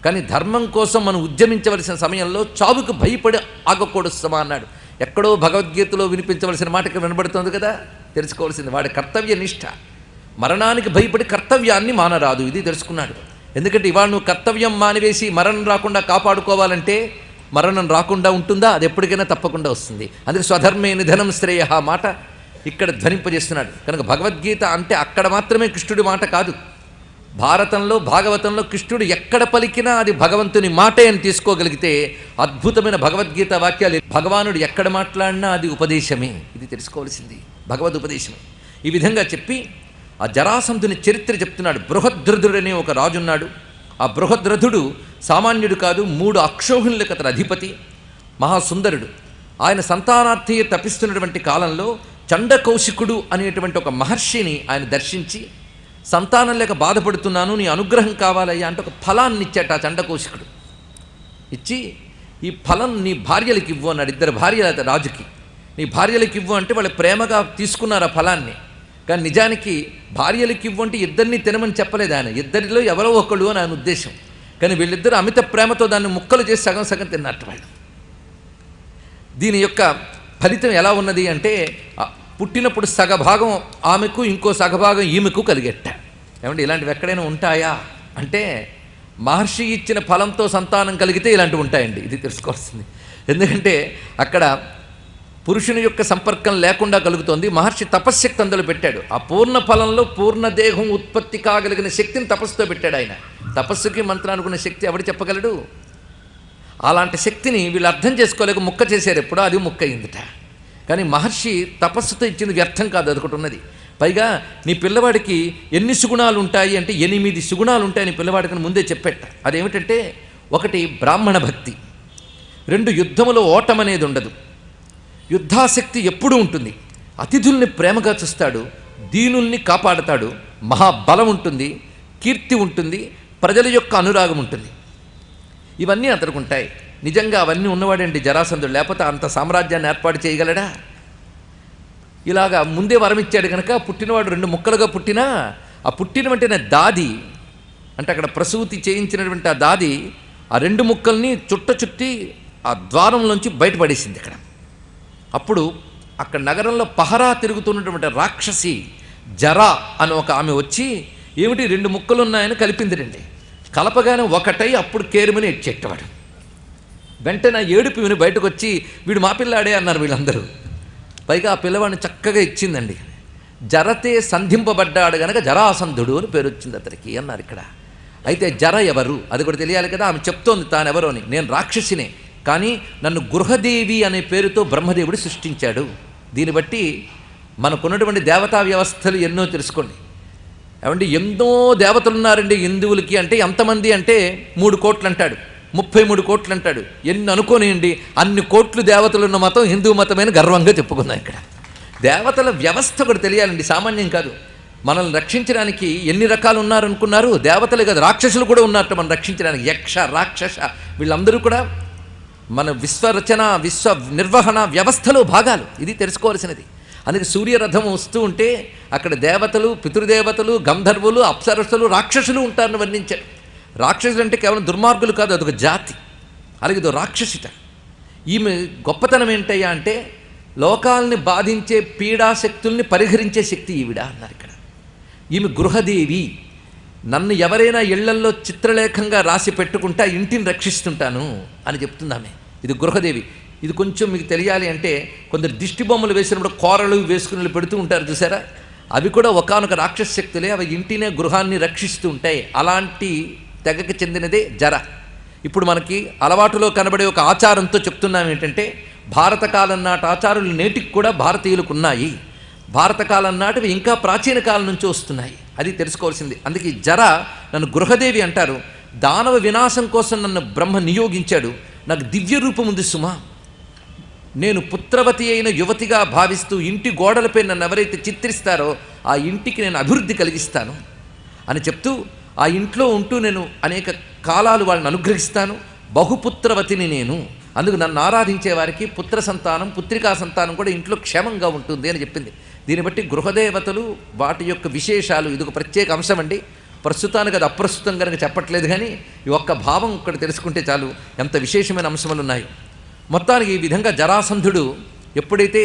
కానీ ధర్మం కోసం మనం ఉద్యమించవలసిన సమయంలో చావుకు భయపడి ఆగకూడదు సమా అన్నాడు. ఎక్కడో భగవద్గీతలో వినిపించవలసిన మాట ఇక్కడ వినబడుతుంది కదా. తెలుసుకోవాల్సింది వాడి కర్తవ్య నిష్ఠ. మరణానికి భయపడి కర్తవ్యాన్ని మానరాదు, ఇది తెలుసుకున్నాడు. ఎందుకంటే ఇవాళ నువ్వు కర్తవ్యం మానివేసి మరణం రాకుండా కాపాడుకోవాలంటే మరణం రాకుండా ఉంటుందా? అది ఎప్పటికైనా తప్పకుండా వస్తుంది. అందుకే స్వధర్మే నిధనం శ్రేయ మాట ఇక్కడ ధ్వనింపజేస్తున్నాడు. కనుక భగవద్గీత అంటే అక్కడ మాత్రమే కృష్ణుడి మాట కాదు. భారతంలో భాగవతంలో కృష్ణుడు ఎక్కడ పలికినా అది భగవంతుని మాటే అని తీసుకోగలిగితే అద్భుతమైన భగవద్గీత వాక్యాలు. భగవానుడు ఎక్కడ మాట్లాడినా అది ఉపదేశమే, ఇది తెలుసుకోవాల్సింది, భగవద్ ఉపదేశమే. ఈ విధంగా చెప్పి ఆ జరాసంధుని చరిత్ర చెప్తున్నాడు. బృహద్రథుడు అనే ఒక రాజున్నాడు. ఆ బృహద్రథుడు సామాన్యుడు కాదు, 3 అక్షోహిణులకు అతను అధిపతి, మహాసుందరుడు. ఆయన సంతానార్థి తపిస్తున్నటువంటి కాలంలో చండకౌశికుడు అనేటువంటి ఒక మహర్షిని ఆయన దర్శించి, సంతానం లేక బాధపడుతున్నాను, నీ అనుగ్రహం కావాలయ్యా అంటే ఒక ఫలాన్ని ఇచ్చాట ఆ చండకౌశికుడు. ఇచ్చి ఈ ఫలం నీ భార్యలకు ఇవ్వు అన్నాడు. 2 భార్యలు రాజుకి. నీ భార్యలకు ఇవ్వు అంటే వాళ్ళు ప్రేమగా తీసుకున్నారు ఆ ఫలాన్ని. కానీ నిజానికి భార్యలకు ఇవ్వు అంటే ఇద్దరిని తినమని చెప్పలేదు ఆయన, ఇద్దరిలో ఎవరో ఒకళ్ళు అని ఆయన ఉద్దేశం. కానీ వీళ్ళిద్దరూ అమిత ప్రేమతో దాన్ని ముక్కలు చేసి సగం సగం తిన్నట్టు వాళ్ళు. దీని యొక్క ఫలితం ఎలా ఉన్నది అంటే, పుట్టినప్పుడు సగభాగం ఆమెకు, ఇంకో సగభాగం ఈమెకు కలిగేట. ఏమంటే ఇలాంటివి ఎక్కడైనా ఉంటాయా అంటే, మహర్షి ఇచ్చిన ఫలంతో సంతానం కలిగితే ఇలాంటివి ఉంటాయండి, ఇది తెలుసుకోవాల్సింది. ఎందుకంటే అక్కడ పురుషుని యొక్క సంపర్కం లేకుండా కలుగుతోంది. మహర్షి తపశ్శక్తి అందులో పెట్టాడు. ఆ పూర్ణ ఫలంలో పూర్ణ దేహం ఉత్పత్తి కాగలిగిన శక్తిని తపస్సుతో పెట్టాడు ఆయన. తపస్సుకి మంత్రానుకున్న శక్తి ఎవడు చెప్పగలడు? అలాంటి శక్తిని వీళ్ళు అర్థం చేసుకోలేక ముక్క చేశారు. ఎప్పుడో అది ముక్క అయిందిట. కానీ మహర్షి తపస్సుతో ఇచ్చింది వ్యర్థం కాదు, అదొకటి ఉన్నది. పైగా నీ పిల్లవాడికి ఎన్ని సుగుణాలు ఉంటాయి అంటే 8 సుగుణాలు ఉంటాయని పిల్లవాడికి ముందే చెప్పేట. అదేమిటంటే, 1 బ్రాహ్మణ భక్తి, 2 యుద్ధములో ఓటం అనేది ఉండదు, యుద్ధాశక్తి ఎప్పుడూ ఉంటుంది, అతిథుల్ని ప్రేమగా చూస్తాడు, దీనుల్ని కాపాడతాడు, మహాబలం ఉంటుంది, కీర్తి ఉంటుంది, ప్రజల యొక్క అనురాగం ఉంటుంది. ఇవన్నీ అతనికి ఉంటాయి. నిజంగా అవన్నీ ఉన్నవాడండి జరాసంధుడు, లేకపోతే అంత సామ్రాజ్యాన్ని ఏర్పాటు చేయగలడా? ఇలాగా ముందే వరం ఇచ్చాడు కనుక పుట్టినవాడు 2 ముక్కలుగా పుట్టినా, ఆ పుట్టిన వెంటనే దాది అంటే అక్కడ ప్రసూతి చేయించినటువంటి ఆ దాది ఆ 2 ముక్కల్ని చుట్టి ఆ ద్వారంలోంచి బయటపడేసింది. ఇక్కడ అప్పుడు అక్కడ నగరంలో పహరా తిరుగుతున్నటువంటి రాక్షసి జరా అని ఒక ఆమె వచ్చి, ఏమిటి 2 ముక్కలు ఉన్నాయని కలిపింది. కలపగానే ఒకటై అప్పుడు కేరుమని ఎచ్చెట్టవాడు. వెంటనే ఏడుపు విని బయటకు వచ్చి, వీడు మా పిల్లాడే అన్నారు వీళ్ళందరూ. పైగా ఆ పిల్లవాడిని చక్కగా ఇచ్చిందండి. జరతే సంధింపబడ్డాడు గనక జరాసంధుడు అని పేరు వచ్చింది అతనికి అన్నారు ఇక్కడ. అయితే జర ఎవరు అది కూడా తెలియాలి కదా. ఆమె చెప్తోంది తానెవరో అని. నేను రాక్షసినే, కానీ నన్ను గృహదేవి అనే పేరుతో బ్రహ్మదేవుడు సృష్టించాడు. దీన్ని బట్టి మనకున్నటువంటి దేవతా వ్యవస్థలు ఎన్నో తెలుసుకోండి. ఏమంటే ఎన్నో దేవతలు ఉన్నారండి హిందువులకి అంటే ఎంతమంది అంటే 3 కోట్లు అంటాడు, 33 కోట్లు అంటాడు. ఎన్ని అనుకోనియండి, అన్ని కోట్లు దేవతలు ఉన్న మతం హిందూ మతమైన గర్వంగా చెప్పుకుందాం. ఇక్కడ దేవతల వ్యవస్థ కూడా తెలియాలండి, సామాన్యం కాదు. మనల్ని రక్షించడానికి ఎన్ని రకాలు ఉన్నారనుకున్నారు? దేవతలే కాదు, రాక్షసులు కూడా ఉన్నట్టు మనం రక్షించడానికి. యక్ష రాక్షస వీళ్ళందరూ కూడా మన విశ్వరచన విశ్వ నిర్వహణ వ్యవస్థలో భాగాలు. ఇది తెలుసుకోవాల్సినది. అందుకే సూర్యరథం వస్తూ ఉంటే అక్కడ దేవతలు, పితృదేవతలు, గంధర్వులు, అప్సరస్సులు, రాక్షసులు ఉంటారని వర్ణించాడు. రాక్షసులు అంటే కేవలం దుర్మార్గులు కాదు, అదొక జాతి. అలాగే ఇదో రాక్షసిట. ఈమె గొప్పతనం ఏంటయ్యా అంటే, లోకాలని బాధించే పీడాశక్తుల్ని పరిహరించే శక్తి ఈవిడ అన్నారు ఇక్కడ. ఈమె గృహదేవి. నన్ను ఎవరైనా ఇళ్లల్లో చిత్రలేఖంగా రాసి పెట్టుకుంటా ఇంటిని రక్షిస్తుంటాను అని చెప్తుందామె. ఇది గృహదేవి. ఇది కొంచెం మీకు తెలియాలి అంటే, కొందరు దిష్టి బొమ్మలు వేసినప్పుడు కూరలు వేసుకుని పెడుతూ ఉంటారు చూసారా, అవి కూడా ఒకానొక రాక్షస శక్తులే. అవి ఇంటినే గృహాన్ని రక్షిస్తూ ఉంటాయి. అలాంటి తెగకి చెందినదే జర. ఇప్పుడు మనకి అలవాటులో కనబడే ఒక ఆచారంతో చెప్తున్నాం ఏంటంటే, భారతకాలం నాటి ఆచారాలు నేటికి కూడా భారతీయులకు ఉన్నాయి. భారతకాలం నాటివి ఇంకా ప్రాచీన కాలం నుంచి వస్తున్నాయి. అది తెలుసుకోవాల్సింది. అందుకే జర నన్ను గృహదేవి అంటారు. దానవ వినాశం కోసం నన్ను బ్రహ్మ నియోగించాడు. నాకు దివ్య రూపం ఉంది సుమా. నేను పుత్రవతి అయిన యువతిగా భావిస్తూ ఇంటి గోడలపై నన్ను ఎవరైతే చిత్రిస్తారో ఆ ఇంటికి నేను అభివృద్ధి కలిగిస్తాను అని చెప్తూ, ఆ ఇంట్లో ఉంటూ నేను అనేక కాలాలు వాళ్ళని అనుగ్రహిస్తాను. బహుపుత్రవతిని నేను. అందుకు నన్ను ఆరాధించే వారికి పుత్ర సంతానం, పుత్రికా సంతానం కూడా ఇంట్లో క్షేమంగా ఉంటుంది అని చెప్పింది. దీన్ని బట్టి గృహదేవతలు, వాటి యొక్క విశేషాలు, ఇది ఒక ప్రత్యేక అంశం అండి. ప్రస్తుతానికి అది అప్రస్తుతం కనుక చెప్పట్లేదు, కానీ ఈ ఒక్క భావం ఇక్కడ తెలుసుకుంటే చాలు ఎంత విశేషమైన అంశములు ఉన్నాయి. మొత్తానికి ఈ విధంగా జరాసంధుడు ఎప్పుడైతే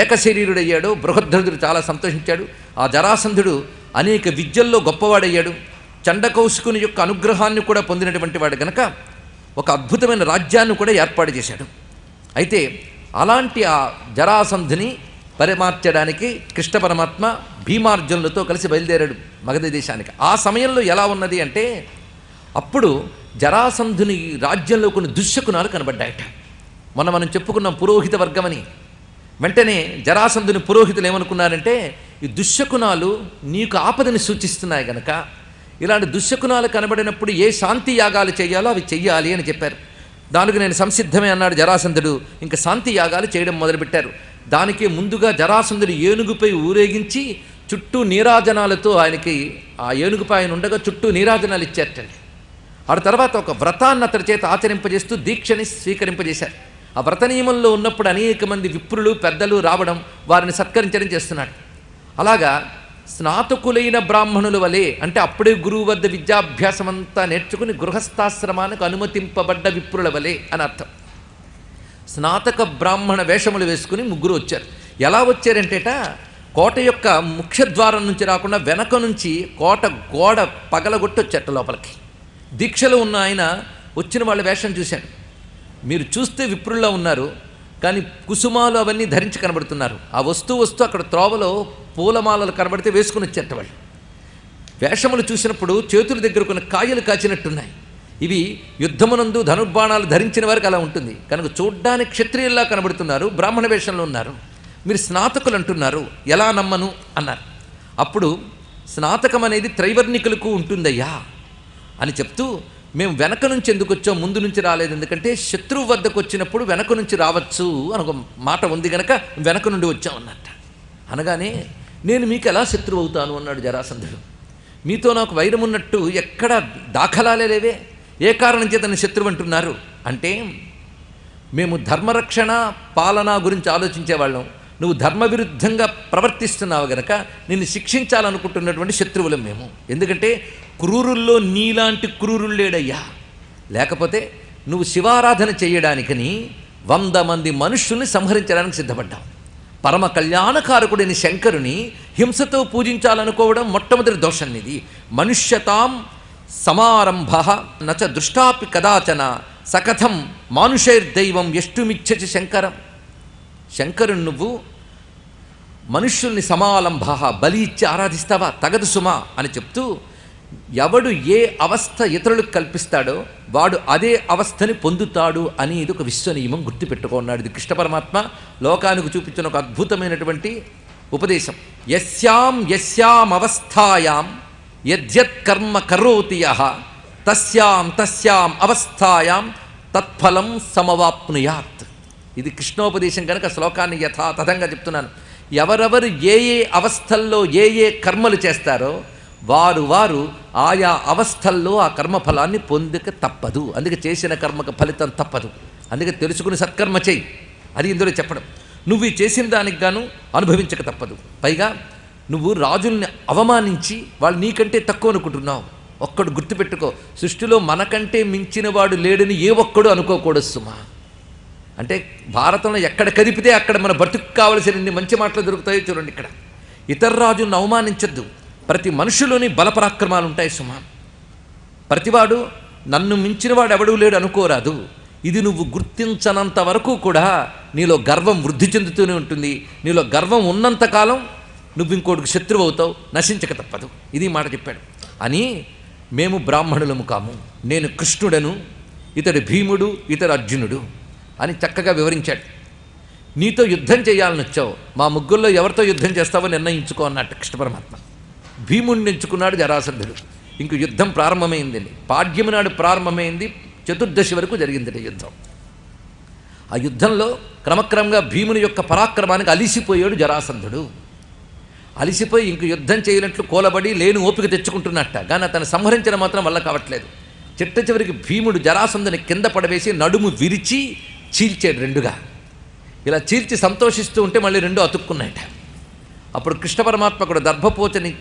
ఏకశరీరుడయ్యాడో బృహద్రథుడు చాలా సంతోషించాడు. ఆ జరాసంధుడు అనేక విద్యల్లో గొప్పవాడయ్యాడు. చండకౌశికుని యొక్క అనుగ్రహాన్ని కూడా పొందినటువంటి వాడు గనక ఒక అద్భుతమైన రాజ్యాన్ని కూడా ఏర్పాటు చేశాడు. అయితే అలాంటి ఆ జరాసంధుని పరిమార్చడానికి కృష్ణ పరమాత్మ భీమార్జునులతో కలిసి బయలుదేరాడు మగధ దేశానికి. ఆ సమయంలో ఎలా ఉన్నది అంటే, అప్పుడు జరాసంధుని రాజ్యంలో కొన్ని దుశ్శకునాలు కనబడ్డాయట. మనం చెప్పుకున్నాం పురోహిత వర్గమని. వెంటనే జరాసంధుని పురోహితులు ఏమనుకున్నారంటే, ఈ దుశ్శకునాలు నీకు ఆపదని సూచిస్తున్నాయి గనక ఇలాంటి దుశ్శకునాలు కనబడినప్పుడు ఏ శాంతి యాగాలు చేయాలో అవి చెయ్యాలి అని చెప్పారు. దానికి నేను సంసిద్ధమే అన్నాడు జరాసంధుడు. ఇంకా శాంతి యాగాలు చేయడం మొదలుపెట్టారు. దానికి ముందుగా జరాసంధుడు ఏనుగుపై ఊరేగించి చుట్టూ నీరాజనాలతో ఆయనకి, ఆ ఏనుగుపై ఆయన ఉండగా చుట్టూ నీరాజనాలు ఇచ్చారటండి. ఆ తర్వాత ఒక వ్రతాన్ని అతడి చేత ఆచరింపజేస్తూ దీక్షని స్వీకరింపజేశారు. ఆ వ్రత నియమంలో ఉన్నప్పుడు అనేక మంది విప్రులు పెద్దలు రావడం, వారిని సత్కరించడం చేస్తున్నాడు. అలాగా స్నాతకులైన బ్రాహ్మణుల వలె, అంటే అప్పుడే గురువు వద్ద విద్యాభ్యాసం అంతా నేర్చుకుని గృహస్థాశ్రమానికి అనుమతింపబడ్డ విప్రుల వలె అని అర్థం. స్నాతక బ్రాహ్మణ వేషములు వేసుకుని ముగ్గురు వచ్చారు. ఎలా వచ్చారంటేట, కోట యొక్క ముఖ్యద్వారం నుంచి రాకుండా వెనక నుంచి కోట గోడ పగలగొట్టి వచ్చారట లోపలికి. దీక్షలో ఉన్న ఆయన వచ్చిన వాళ్ళ వేషం చూశాడు. మీరు చూస్తే విప్రుల్లో ఉన్నారు, కానీ కుసుమాలు అవన్నీ ధరించి కనబడుతున్నారు. ఆ వస్తూ అక్కడ త్రోవలో పూలమాలలు కనబడితే వేసుకుని వచ్చేట వాళ్ళు. వేషములు చూసినప్పుడు చేతుల దగ్గర కొన్ని కాయలు కాచినట్టున్నాయి. ఇవి యుద్ధమునందు ధనుర్బాణాలు ధరించిన వారికి అలా ఉంటుంది కనుక చూడ్డానికి క్షత్రియుల్లా కనబడుతున్నారు, బ్రాహ్మణ వేషంలో ఉన్నారు. మీరు స్నాతకులు అంటున్నారు, ఎలా నమ్మను అన్నారు. అప్పుడు స్నాతకం అనేది త్రైవర్ణికులకు ఉంటుందయ్యా అని చెప్తూ, మేము వెనక నుంచి ఎందుకు వచ్చాం, ముందు నుంచి రాలేదు, ఎందుకంటే శత్రువు వద్దకు వచ్చినప్పుడు వెనక నుంచి రావచ్చు అని ఒక మాట ఉంది కనుక వెనక నుండి వచ్చామన్నట్ట. అనగానే నేను మీకు ఎలా శత్రువు అవుతాను అన్నాడు జరాసంధుడు. మీతో నాకు వైరం ఉన్నట్టు ఎక్కడ దాఖలాలే లేవే, ఏ కారణం చేత నన్ను శత్రువు అంటున్నారు అంటే, మేము ధర్మరక్షణ పాలన గురించి ఆలోచించేవాళ్ళం, నువ్వు ధర్మవిరుద్ధంగా ప్రవర్తిస్తున్నావు గనక నిన్ను శిక్షించాలనుకుంటున్నటువంటి శత్రువులం మేము. ఎందుకంటే క్రూరుల్లో నీలాంటి క్రూరులు లేడయ్యా. లేకపోతే నువ్వు శివారాధన చేయడానికని 100 మంది మనుష్యుల్ని సంహరించడానికి సిద్ధపడ్డావు. పరమ కళ్యాణకారకుడిని శంకరుని హింసతో పూజించాలనుకోవడం మొట్టమొదటి దోషం ఇది. మనుష్యతాం సమారంభ నచ దృష్టాపి కదాచన సకథం మానుషైర్దైవం ఎష్టుమిచ్చచి శంకరం. శంకరుని నువ్వు మనుష్యుల్ని సమాలంభ బలి ఇచ్చి ఆరాధిస్తావా, తగదు సుమా అని చెప్తూ, ఎవడు ఏ అవస్థ ఇతరులకు కల్పిస్తాడో వాడు అదే అవస్థని పొందుతాడు అని ఇది ఒక విశ్వనియమం, గుర్తుపెట్టుకున్నాడు. ఇది కృష్ణ పరమాత్మ లోకానికి చూపించిన ఒక అద్భుతమైనటువంటి ఉపదేశం. యస్యాం అవస్థాయాం యద్యత్ కర్మ కరోతి యః తస్యాం అవస్థాయాం తత్ఫలం సమవాప్నుయాత్. ఇది కృష్ణోపదేశం కనుక శ్లోకాన్ని యథాతథంగా చెప్తున్నాను. ఎవరెవరు ఏ అవస్థల్లో ఏ కర్మలు చేస్తారో వారు ఆయా అవస్థల్లో ఆ కర్మఫలాన్ని పొందక తప్పదు. అందుకే చేసిన కర్మకు ఫలితం తప్పదు. అందుకే తెలుసుకుని సత్కర్మ చేయి, అది ఇందులో చెప్పడం. నువ్వు ఈ చేసిన దానికి గాను అనుభవించక తప్పదు. పైగా నువ్వు రాజుల్ని అవమానించి వాళ్ళు నీకంటే తక్కువ అనుకుంటున్నావు. ఒక్కడు గుర్తుపెట్టుకో, సృష్టిలో మనకంటే మించిన వాడు లేడని ఏ ఒక్కడు అనుకోకూడదు సుమా. అంటే భారతంలో ఎక్కడ కదిపితే అక్కడ మన బతుకు కావలసిన మంచి మాటలు దొరుకుతాయో చూడండి. ఇక్కడ ఇతర రాజులను అవమానించద్దు. ప్రతి మనుషులోని బలపరాక్రమాలు ఉంటాయి సుమా. ప్రతివాడు నన్ను మించినవాడు ఎవడూ లేడు అనుకోరాదు. ఇది నువ్వు గుర్తించనంత వరకు కూడా నీలో గర్వం వృద్ధి చెందుతూనే ఉంటుంది. నీలో గర్వం ఉన్నంతకాలం నువ్వు ఇంకోటికి శత్రువు అవుతావు, నశించక తప్పదు. ఇది మాట చెప్పాడు. అని మేము బ్రాహ్మణులము కాము, నేను కృష్ణుడను, ఇతడు భీముడు, ఇతడు అర్జునుడు అని చక్కగా వివరించాడు. నీతో యుద్ధం చేయాలని వచ్చావు, మా ముగ్గురులో ఎవరితో యుద్ధం చేస్తావో నిర్ణయించుకో అన్నట్టు కృష్ణ పరమాత్మ. భీముడిని ఎంచుకున్నాడు జరాసంధుడు. ఇంక యుద్ధం ప్రారంభమైందండి. పాడ్యమి నాడు ప్రారంభమైంది, చతుర్దశి వరకు జరిగింది యుద్ధం. ఆ యుద్ధంలో క్రమక్రమంగా భీముని యొక్క పరాక్రమానికి అలిసిపోయాడు జరాసంధుడు. అలిసిపోయి ఇంక యుద్ధం చేయనట్లు కూలబడి లేని ఓపిక తెచ్చుకుంటున్నట్ట. కానీ అతను సంహరించడం మాత్రం వల్ల కావట్లేదు. చిట్ట చివరికి భీముడు జరాసంధుని కింద పడవేసి నడుము విరిచి చీల్చాడు రెండుగా. ఇలా చీల్చి సంతోషిస్తూ ఉంటే మళ్ళీ రెండు అతుక్కున్నాయట. అప్పుడు కృష్ణ పరమాత్మ కూడా దర్భపోచని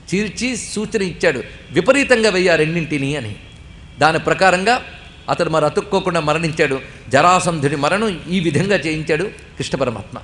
చీల్చి సూచన ఇచ్చాడు, విపరీతంగా వెయ్యి రెండింటిని అని. దాని ప్రకారంగా అతడు మరి అతుక్కోకుండా మరణించాడు. జరాసంధుడి మరణం ఈ విధంగా చేయించాడు కృష్ణ పరమాత్మ.